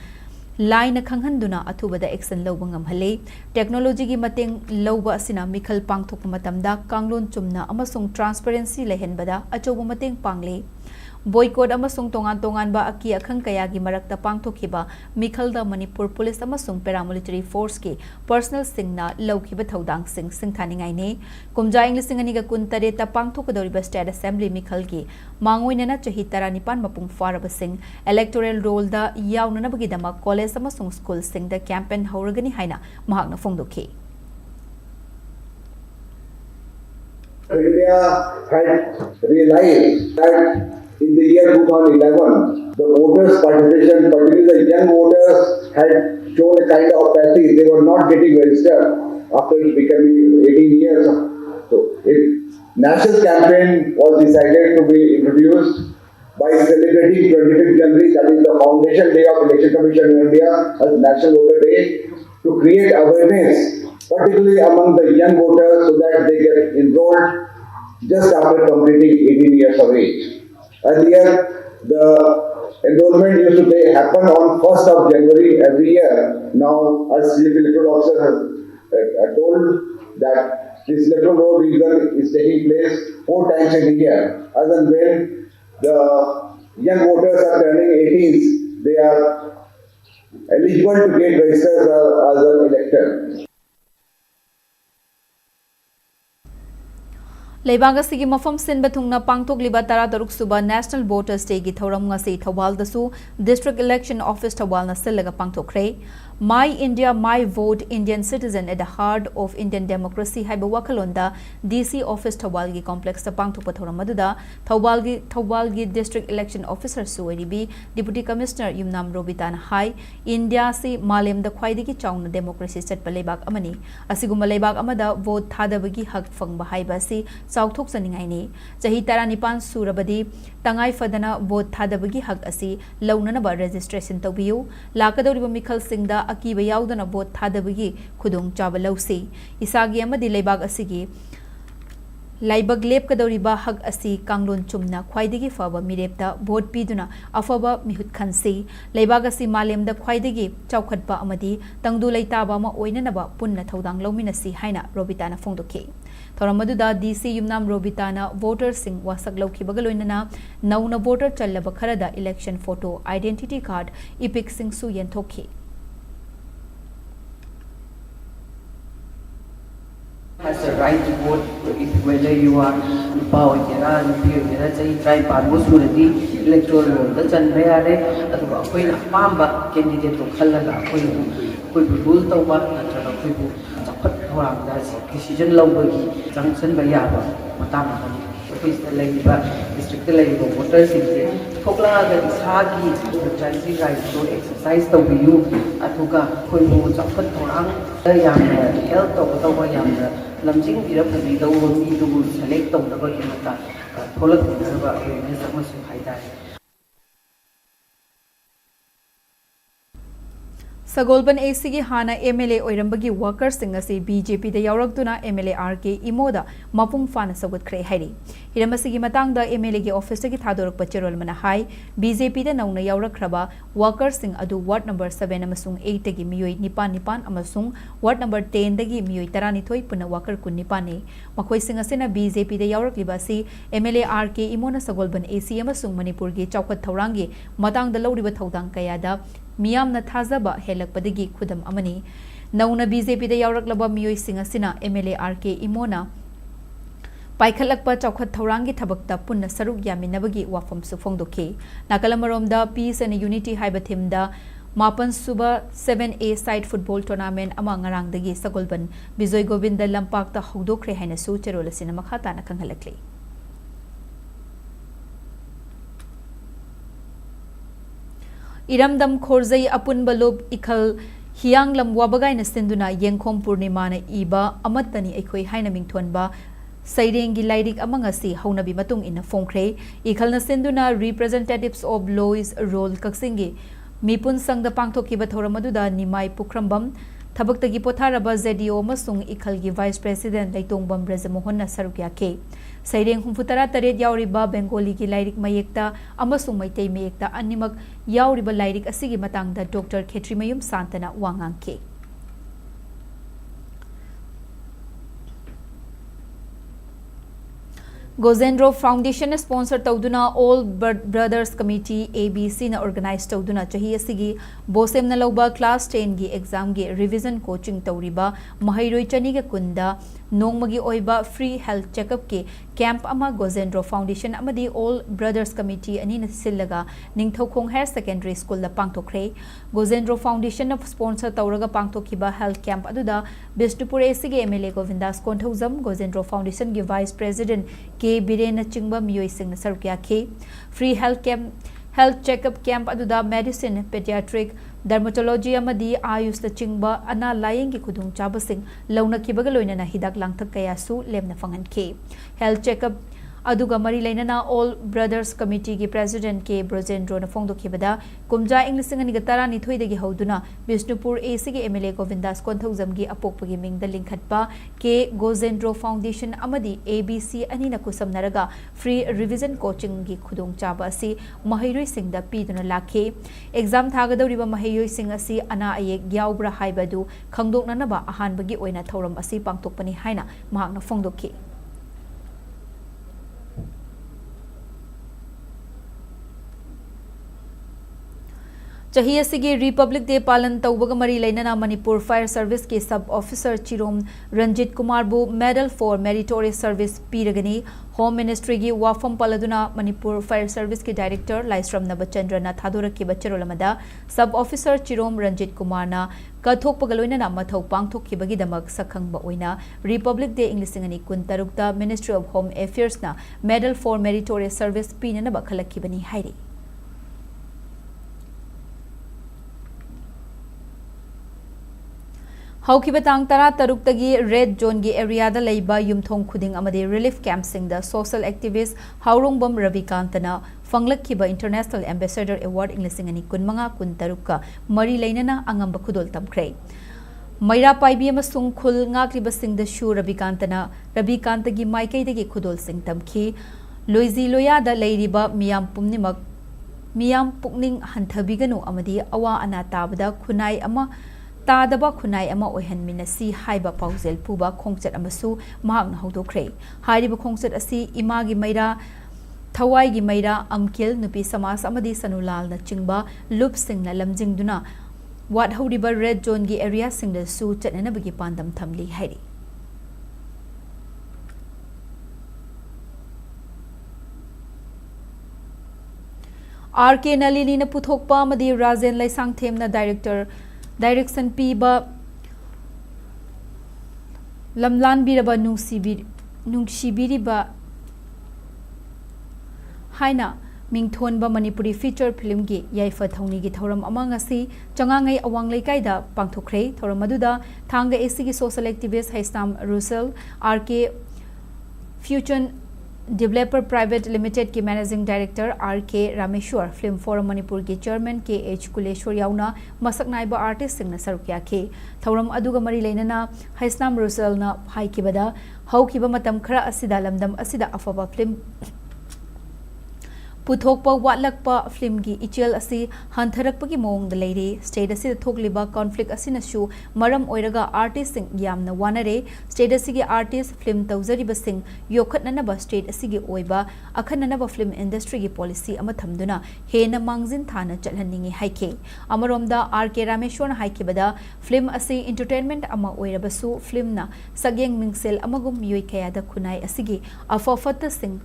लाइन खंगहनदुना अथुबदा एक्शन लौबा ngamhale टेक्नोलॉजी की मतेंग लौबा असिना मिखल पांगथोकपा मतमदा कांगलोन चुमना अमसुंग ट्रांसपेरेंसी लेहनबदा अचौबा मतेंग पांगले बोयकॉट अमसुंग तोंगान तोंगान बा अकी अखंग कया की मरकता पांगथोखिबा मिखलदा मणिपुर पुलिस अमसुंग पैरामिलिटरी फोर्स की पर्सनल सिंगना लौखिबा थौदांग सिंग सिंगथानिंगाइने कुमजा इंग्लिसिंग अनिगा कुनतरे ता पांगथोकदौरिबा स्टेट असेंबली मिखल की मांगोइनना चही 19 मपुंग फारबा सिंग इलेक्टोरल रोल दा याउननबगीदमा कॉलेज अमसुंग स्कूल सिंग दा campaign हौरगनी हाइना Mahagana फोंदोखि India had realized that in the year 2011, the voters' participation, particularly the young voters, had shown a kind of apathy. They were not getting registered after it becoming 18 years. So, a national campaign was decided to be introduced by celebrating 25th January, that is the foundation day of Election Commission in India, as National Voter Day, to create awareness, particularly among the young voters, so that they get enrolled just after completing 18 years of age. Earlier, the enrollment used to happen on 1st of January every year. Now, as Chief Electoral Officer has told that this electoral roll region is taking place 4 times in a year. As and when the young voters are turning 18s, they are eligible to get registered as an elector. लेबागसिगी मफम सिनबा थुंगना पांगथोकलिबा 13 सुबा national voters day की थौरम ngasi थौबालदसु district election office थौबालना सिलगा पांगथोखरे My India, My Vote, Indian Citizen at the Heart of Indian Democracy haiba wakalonda DC Office Thawbalgi Complex ta pangthokpa thoram aduda Thawbalgi District Election Officer Suwaribi Deputy Commissioner Yumnam Robitan Hai India si malem da khwaidagi chauna democracy chatpa leibak amani asiguma leibak amada vote thadabagi hak fangba haiba si chauthok saningai ni chahi 19 surabadi tangai fadana vote thadabagi hak asi launanaba registration tawbiu lakadoriba mikhal singda akiba yaudana vote thadabagi khudong chaba lausi isagi amadi leibak asigi laibag lep kadoriba hak asi kanglon chumna khwaidagi faba mirepta vote piduna afaba mihut khansi leibag asi malemda khwaidagi chaukhatpa amadi tangdu leitaba ma oinanaba punna thodang lominasi haina robitana phongdoki Thoramaduda DC Yumnam Robitana voters sing wasak laukibaga loinana nauna voter challaba kharada election photo identity card epic sing su yentokhi has the right to vote whether you are power kera nupi kera chai try parbo surati electoral roll da chan be are atuga koi na pamba candidate to khalaga koi rule tawba natra koi bu chaphat thoram da decision lawbagi junction ba ya ba matam ba koi sta laiba district laiba voters in thokla ga isagi franchise right to exercise tawbiyu atuga koi bu chaphat thoram da yam help tawba yam lamjing ira phani do mi du select tong da ba kimata tholak da ba ne sama su haida Sagolban AC Hana MLA Oirambagi workers singasi BJP the Yaurakduna MLA RK Imoda Mapung Fana Sagut Kre Hari. Hiramasigi Matang the MLA office ki Thadorok Pachirol Manahai, BJP the Nauna Yaurakraba, workers sing Adu Ward number 7 Amasung 8 Tagi Miyoi Nipan Amasung, Ward number 10 Dagi Miyoi Tarani Toy Puna Wakar Kunipane, Makoi Singasina BJP the Yaurak Libasi, MLA RK Imona Sagolban AC Amasung Manipurgi Chaukat Taurangi, Matang the Lodi Thaudang Kayada, Miyam na thazaba helakpadagi khudam amani nauna BJP da yauraklaba miyoi singasina MLA RK Imona paikhalakpa chawkhat thaurangi thabakta punna saruk yaminabagi wafam su phongdoke nakalamaromda peace and unity haiba thimda Mapan Suba 7A side football tournament among ngarangdagi Sagolban Bijoy Govinda Lampak ta hogdokre haina su cherolasina makhata na kanghalakli Iramdam Khorzai Apun Balub Ikhal Hiang Lam Wabagai na Sinduna Yengkhom Purnima na iba amatani ekhoi haina mingthonba Sairengi Lairik amangasi haunabi matung ina phongkhre Ikhal na Sinduna representatives of Lois Roll Kaksingi Mipun Sangda Pangthokiba Thoramaduda Nimai Pukrambam Thabaktagi Potharaba ZDO Masung Ikhalgi Vice President Laitongbam Brajamohon na Sarukyake Saireng Humfutara Taret Yauriba Bengali ki Lairik Mayekta Amasung Maitei Mayekta Animak Yauriba Lairik Asigi Matangda Dr. Khetrimayum Santana Wangangke Gozendro Foundation sponsor Tauduna All Brothers Committee ABC na organize Tauduna Chahi Asigi Bosem na Lauba Class 10 gi exam gi revision coaching Tauriba Mahairoi Chani ga Kunda Nongmagi Oiba Free Health Checkup ke Camp Ama Gozendro Foundation Amadi All Brothers Committee Anina Sillaga Ningthokong Higher Secondary School la Pangtokre Gozendro Foundation na sponsor Tauraga Pangtokiba Health Camp Aduda Bishnupur Asigi MLA Govindas Konthozam Gozendro Foundation gi Vice President K Birena Chingba Miyoi Singh na Sarukya ke Free Health Checkup Camp Aduda Medicine Pediatric Dermatology amadi Ayush na Chingba ana layeng gi khudung chabasing launa kibaga loinana hidak langthak kaya su lemna fangan ke Health Checkup aduga mari lainana All Brothers Committee gi President K Brojendro na phongdo khibada kumja inglising ani gatara ni thoi dagi hauduna Bishnupur AC gi MLA Govindas Konthozam gi apokpagi mingda linkhatpa K Gozendro Foundation amadi ABC ani na kusam naraga free revision coaching gi khudung chaba asi mahairoi singda piduna lakhe exam thagadoriba mahairoi sing asi ana ayek yaubra haibadu khangdokna ba ahan bagi oina thoram asi pangtokpani haina mahakna phongdokhi Chahi asigi Republic Day palan taubaga mari lainana Manipur Fire Service ke Sub Officer Chirom Ranjit Kumar bu Medal for Meritorious Service piragani Home Ministry gi wafam paladuna Manipur Fire Service ke Director Laisram Nabachandra na thadura ki bacharolamada Sub Officer Chirom Ranjit Kumar na kathok pagaloina na mathau pangthok ki bagi damak sakhang ba oina Republic Day Inglisingani kun tarukta Ministry of Home Affairs na Medal for Meritorious Service pinana ba khalak ki bani hairi Haukiba tang tara taruktagi red zone gi area da leiba yumthong khuding amadi relief camp sing da social activist Haurongbam Ravikantana fanglakkiba International Ambassador Award inglisingani kunmanga kun tarukka mari leinana angamba khudol tamkhre Maira paibi amasung khul ngakliba sing da shu Ravikantagi maikai dagi khudol sing tamki loizi loya da leiriba miyam pukning hanthabiganu amadi awa ana tabada khunai ama Tadaba kunai ama ohen minasi haiba pausel puba khongchat amasu mahak na hodokre hariba khongchat asi imagi maira thawai gi maira amkil nupi samas amadi sanulal na chingba loop sing na lamjing duna wat hodiba red zone gi area sing da su chatna bagi pandam thamli hairi RK Nalini na puthokpa amadi Rajen Laisang them na Direction piba lamlan biraba nungsibiriba haina mingthon ba Manipuri feature film gi yaifa thongni gi thoram amang asi changangai awang leikai da pangthokre thoram maduda thanga AC gi social activist Haistam Russell RK Future Developer Private Limited ki Managing Director RK Rameshwar Film Forum Manipur ki Chairman KH Kuleshwar yauna masak naiba artist singna sarukya ke thoram aduga mari leinana Haisnam Russell na haikibada haukiba matam khara asida lamdam asida afaba film puthokpa watlakpa film gi ichel asi hantharakpa gi mong da leire state asi thokliba conflict asina shu maram oiraga artist sing yamna wanare state asi gi artist film tawzari ba sing yokhatna ba state asi gi oiba akhanna ba film industry gi policy ama thamduna hena mangjin thana chalhanningi haike amaromda RK Rameshwar haike bada film asi entertainment ama oirabasu film na sagyeng mingsel amagum yoi kaya da khunai asigi afafata sing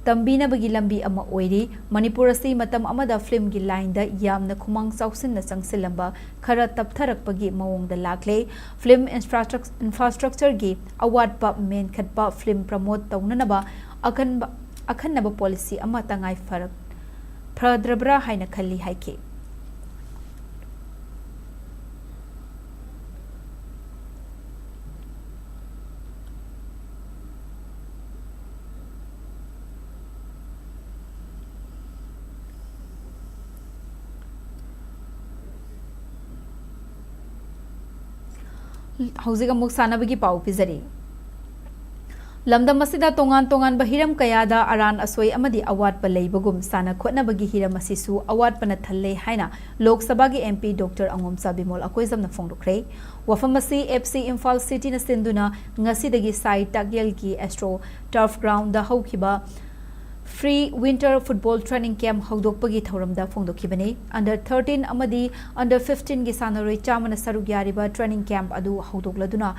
Tambina bagi lambi ama oiri Manipur asi matam amada film gi line da yamna khumang chausin na changsilamba khara taptharak bagi mawong da lakle film infrastructure gi award pa main khatpa film promote tawnana ba akhan ba policy ama tangai farak pradrabra haina khalli haike Hausiga muksana bagi pau pizari Lamdam masida tongan bahiram kayada aran asoi amadi award pa leibagum sana khotna bagi hiram asisu award pa na thalle haina Lok Sabha gi MP Dr. Angomsa Bimol akoizam na phongdokre wafamasi FC Imphal City na sinduna ngasi dagi side tagyal gi Astro Turf Ground da haukiba Free Winter Football Training Camp hawdokpagi thoramda phongdokhibani under 13 amadi under 15 gi sanaroi chamana saruk yariba training camp adu hawdokladuna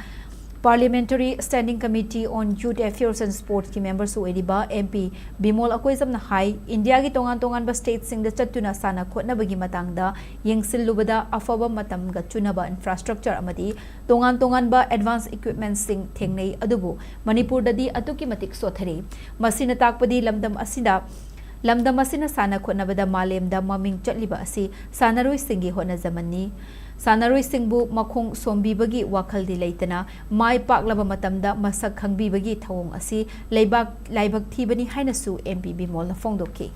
Parliamentary Standing Committee on Youth Affairs and Sports ki members oiriba MP Bimol akoizamna hai India gi tongan ba state sing da chattuna sana khotna bagi matangda yengsilubada afaba matam ga chunaba infrastructure amadi tongan ba advanced equipment sing thengnei adubu Manipur dadi atuki matik sothari masina takpadi lamdam asina sana khotnabada malemda maming chatliba asi sanaroi singi hona zamanni Sanaroi singbu makhong sombi bagi wakhal di leitana mai paklaba matamda masak khangbi bagi thawong asi laibak thibani hainasu MP Bimol na phongdoki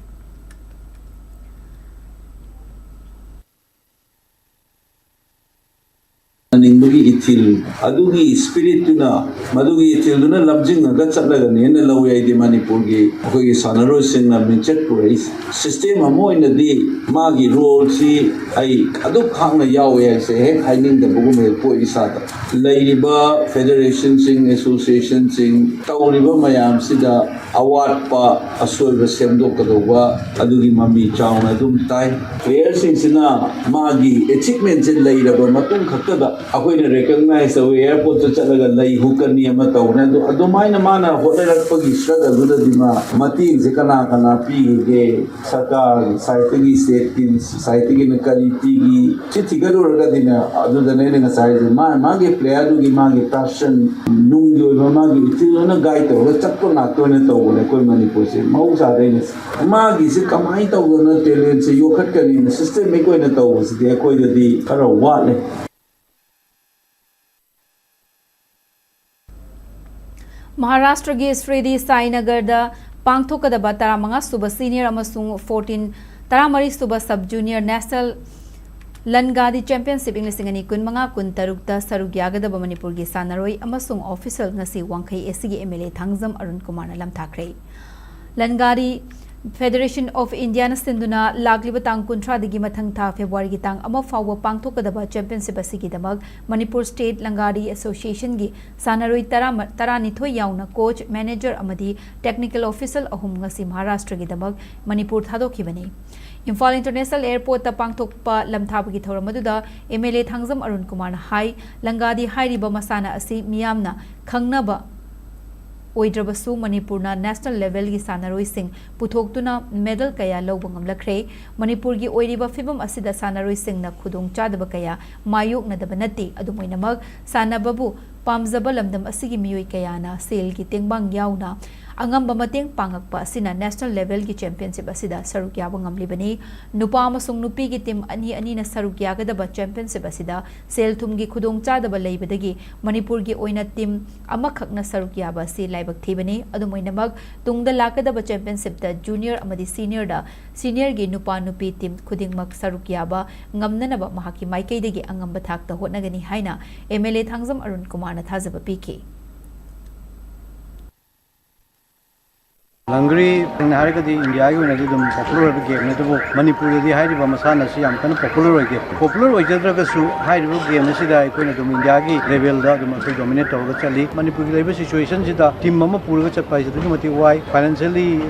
Ningbagi itil adugi spirit tuna madugi itil tuna lamjing aga chatlaga nena lawi ai di Manipur gi akoi sanaro sing na minchet purais system amo ina di magi role si ai adu khang na yawe ai se he haining da bugu me po isata lairiba federation sing association sing tawriba mayam sida awatpa asoiba semdokadauba adugi mami chauna dum tai players sina magi achievement je leiraba matung khaktada akoina recognize awe airport ta chalaga lei hukani ama tauna do adumaina mana hodarakpagi struggle du dima mati je kana kana pi ge sarkar site gi state ki site gi nakari pi gi chitigaru raga dina adu dane ne sai magi player du gi magi passion nung yo magi tilona guide to chapko na to ne to ne koi Manipur se mau sa de ne magi se kamai to na talent se yo khat kani ne system me koi na to se de koi de karo wa le Maharashtra gi Sridi Sainagar da pangthokadaba taramanga suba senior amasung 14 taramari suba sub junior national Langadi Championship Inglisingani Kunmanga Kuntarukta Sarugyagada Manipur gi Sanaroi amasung official ngasi wangkai SG MLA Thangzam Arun Kumar lam thakre Langadi Federation of India na sinduna lagliba tang kuntra digi mathang tha February gi tang ama fawa pangthokadaba championship asigi damag Manipur State Langadi Association gi Sanaroi taranithoi yauna coach manager amadi technical official ahum ngasi Maharashtra gi damag Manipur thadokibani Imphal International Airport ta pangthokpa lamthabagi thoramadуда MLA Thangzam Arun Kumar na hai Langadi hairiba masana asi miyamna khangnaba oidrabasu Manipurna national level gi sanaroi sing puthoktuna medal kaya lobang amlakre Manipur gi oiriba fibam asida sanaroi sing na khudong chadaba kaya mayok na dabanati adumoinamag sanababu pamzaba lamdam asigi miyoi kaya na sel gi tengbang yauna angamba mateng pangakpa asina national level gi championship asida sarukya bangamlibani nupa amasung nupi gi team ani na sarukya gadaba championship asida sel thum gi khudong chadaba leibadagi Manipur gi oina team amakhakna sarukya ba si laibak thibani adumoinamag tungda lakadaba championship da junior amadi senior gi nupa nupi team khudingmak sarukya ba ngamnanaba mahaki maikei dagi angamba thakta hotnagani haina MLA Thangzam Arun Kumar na thazaba piki Langri Nagari India popular game Manipur high masana siam popular game. Popular Wajadagasu high game Sida India level the dominate over Chali, Manipur situation Sida, Team Mama Purga Pai, why financially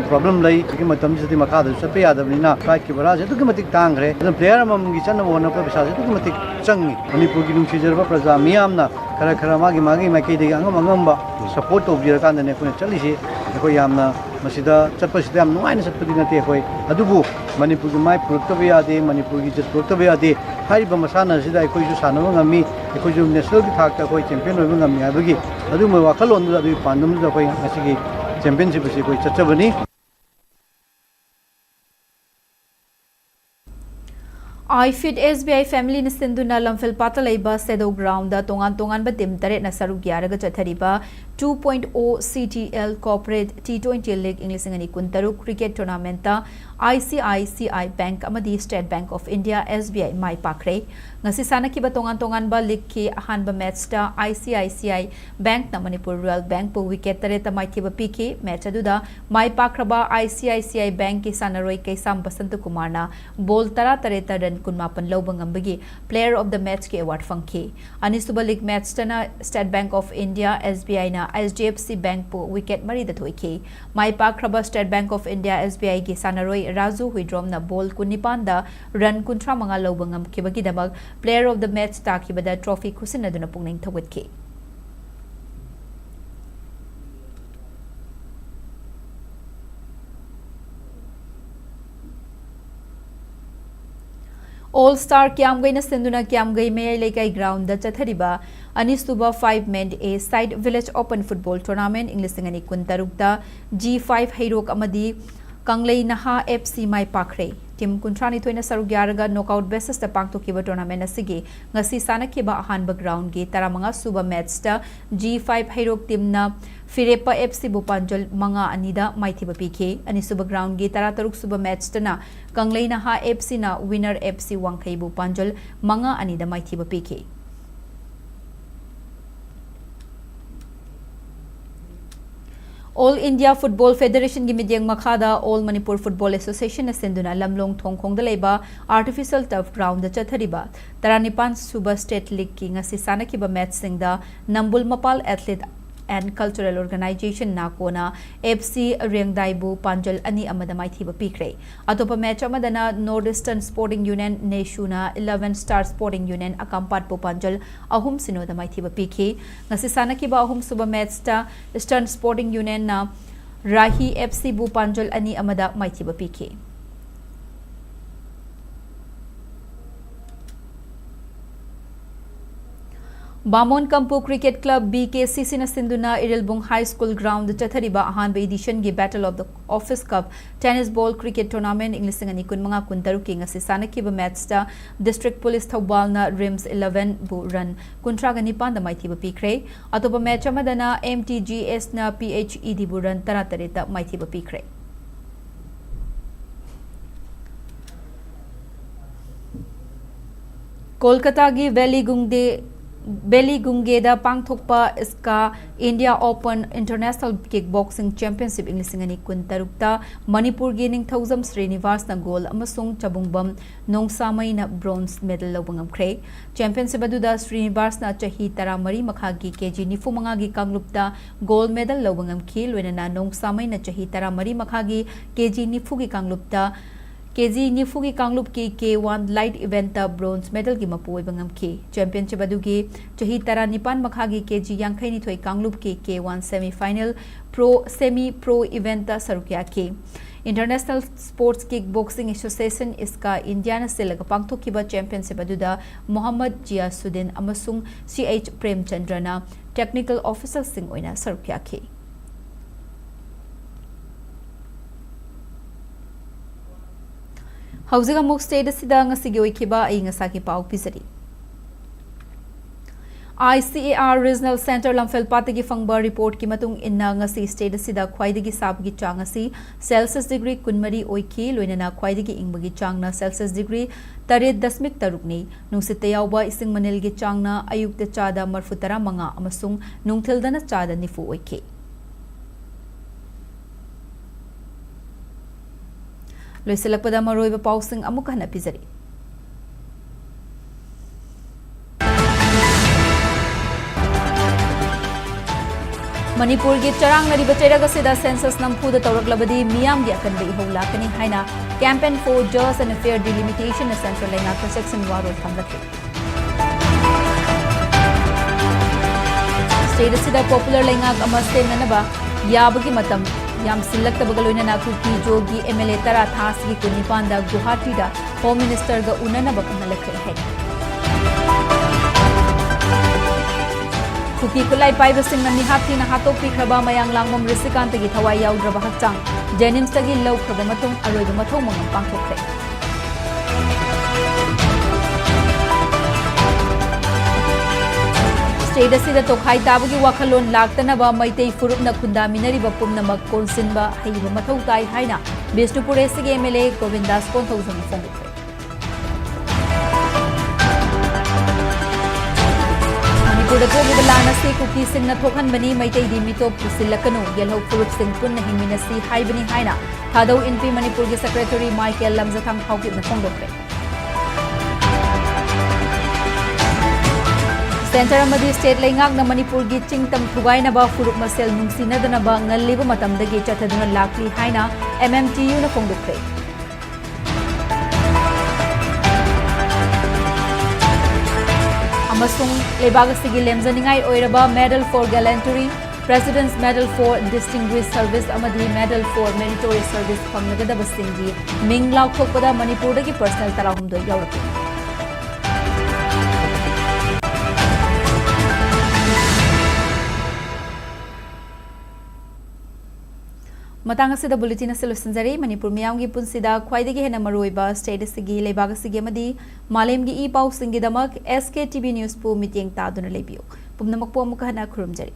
problem like Matam City Makada, Sapia, the Nina, Kibara, Tukimatic Tangre, the player among Gisana one of the Tukimatic Changi, Manipur Chizerva Praza, Miamna, Karakamagi Magi, Makidi, Angamba, support of Jirakan and Chalishi. Masida Chapasida Nine Sapadina Tehoi, Adubu, Manipur Mai Protavia de Manipur Protavia de Hariba Masana Zida Koyusana me, a Koyum National Taka champion of Miyabugi, Aduma Wakalon, the Pandum, the Masigi championship is Chavani. iFit SBI family na sinduna lamfel patalaiba sedo ground da tongan ba tim tare na saruk yaraga chathariba 2.0 CTL corporate T20 league English ngani kuntaru cricket tournament ta ICICI Bank amadi State Bank of India SBI mai pakre ngasi sanaki ba tongan ba league ki ahan ba match ta ICICI Bank na Manipur Rural Bank po wicket tare ta mai ki ba PK match aduda mai pakraba ICICI Bank ki sanaroi kay Sam Basant Kumar na ball tara tare ta kunmapan lobang ambagi player of the match ke award fangki ani suba league match tana State Bank of India SBI na SDFC Bank po wicket mari da thoiki mai pakraba State Bank of India SBI ki sanaroi Raju Huidrom na ball kunipan da run kuntra manga lobang ambaki damag player of the match takibada trophy kusin aduna pungning thawitki All Star Kiamgai na sinduna Kiamgai Mayai Lekai ground da chathariba Anistuba 5-man A side village open football tournament Englishingani kuntarukta G5 Hairok amadi Kanglei Naha FC mai pakre Team Kuntrani Toina Sarugyaraga knockout basis ta pangtokiba tournament asigi ngasi sanakiba ahanba ground ge taramanga suba match ta G5 Hairok team na Firepa FC Bupanjol manga anida maithiba PK ani suba ground ge tarataruk suba match tana Kanglei Naha FC na winner FC Wangkai Bupanjol manga anida maithiba PK All India Football Federation gi midyang makhada All Manipur Football Association na senduna lamlong thongkhong da leiba artificial turf ground da chathariba taranipan suba state league ki ngasi sanakiba match singda Nambul Mapal athlete and Cultural Organization Nakona FC Rengdaibu Panjal Ani Amada Maithiba Pikre. Atopa match Amadana Northeastern Sporting Union Neshuna 11 Star Sporting Union Akampat Po Panjal Ahum Sino the Maithiba Piki. Nasisana Kiba Ahum Suba Matchta Eastern Sporting Union na Rahi FC Bu Panjal Ani Amada Maithiba Piki. Bamon Kampu Cricket Club BKCC na Sinduna Irilbung High School Ground Chathariba Ahanba Edition gi Battle of the Office Cup Tennis Ball Cricket Tournament Inglising ani kun mga kuntaru king asi sanakiba match ta District Police Thawbal na Rims 11 bu run kuntraga nipan da maithiba pikre atopa match amadana MTGS na PHED bu run taratarita maithiba pikre. Kolkata gi Valley Gungeda Pangthokpa Iska India Open International Kickboxing Championship Inglising ani kuntarukta Manipur Gaining Thousam Srinivas na goal amasung Chabungbam Nongsamay na bronze medal lawangam Championship aduda Srinivas na chahi taramari makhagi KG nifu mangagi kanglupta gold medal lawangam ki lwena na Nongsamay na chahi taramari makhagi KG nifu gi kanglupta KG Nifugi Kanglup ki K1 light event ta bronze medal gi mapuy bangam ki championship adugi chahi tara nipan makhagi KG yangkhai ni thoi Kanglup ki K1 semi final semi pro event ta sarukya ki International Sports Kickboxing Association iska India na sila pangthokiba championship aduda Muhammad Jiyasuddin amasung CH Premchandra na technical officer sing oina sarukya ki Housing amok state sida ngasigi oikiba ay ngasaki pau pisari. ICAR Regional Center Lamphel Patigi Fangba report ki matung inna ngasi state sida khwaidagi sabgi changasi Celsius degree kunmari oiki loinana khwaidagi ingbagi changna Celsius degree 8.3 tarukni nungsite yawba ising manilgi changna ayukta chada marfutara manga amasung nungthildana chada nifu oiki. Loisilakpada maroiba pausing amuka na pizari. Manipur gi charang na ribacheraga sida census nampuda tawraglabadi miyam gi akan bai hawlakani haina campaign for just and fair delimitation na central Lengak section waro thamlaki. State sida popular Lengak amaste nanaba yabagi matam Yam Silak Tabagaloina Nakuki Jogi MLA Tara Thasgi Kunipanda Guwahati da Home Minister ga unana bakanalakhe hai. Kuki Kulai Pai Basing na nihati na hatok pikraba mayang langmom risikante gi thawai yaudraba hakchang Jenims tagi law kraba matung aroiba mathau mangam pangthokre. State asida tokhai tabagi wakhalon laktanaba maitai furupna khundaminariba pumnamak konsinba haiba mathau tai haina Bishnupur SG MLA Govindas Konthausan fongukre. Manipurda thogiba lanasi kuki singna thokhanbani maitai di mitop pusilakanu yelhau furup sing punna hingminasi haibani haina Thadau NP Manipur gi Secretary Michael Lamzathang Thawkip na fongukre. Center amadi state Lengak na Manipur gi chingtam thugai na ba furup masel nungsina dana ba ngalliba matam dagi chathaduna lakli haina MMTU na fongdukre. Amasung lebagasi gi lemzaningai oiraba medal for Gallantry, President's Medal for Distinguished Service amadi Medal for Meritorious Service pangnagadaba singgi minglaw thokpada Manipur dagi personal tarahumdo yawraki. Matang asida bulletin asilusanjari Manipur miyamgi punsida khwaidagi hena maroiba state asigi leibag asigi amadi malemgi e pau singidamak SKTV News pu meeting ta duna lebiyo pumnamak pu amuka hana khurumjari.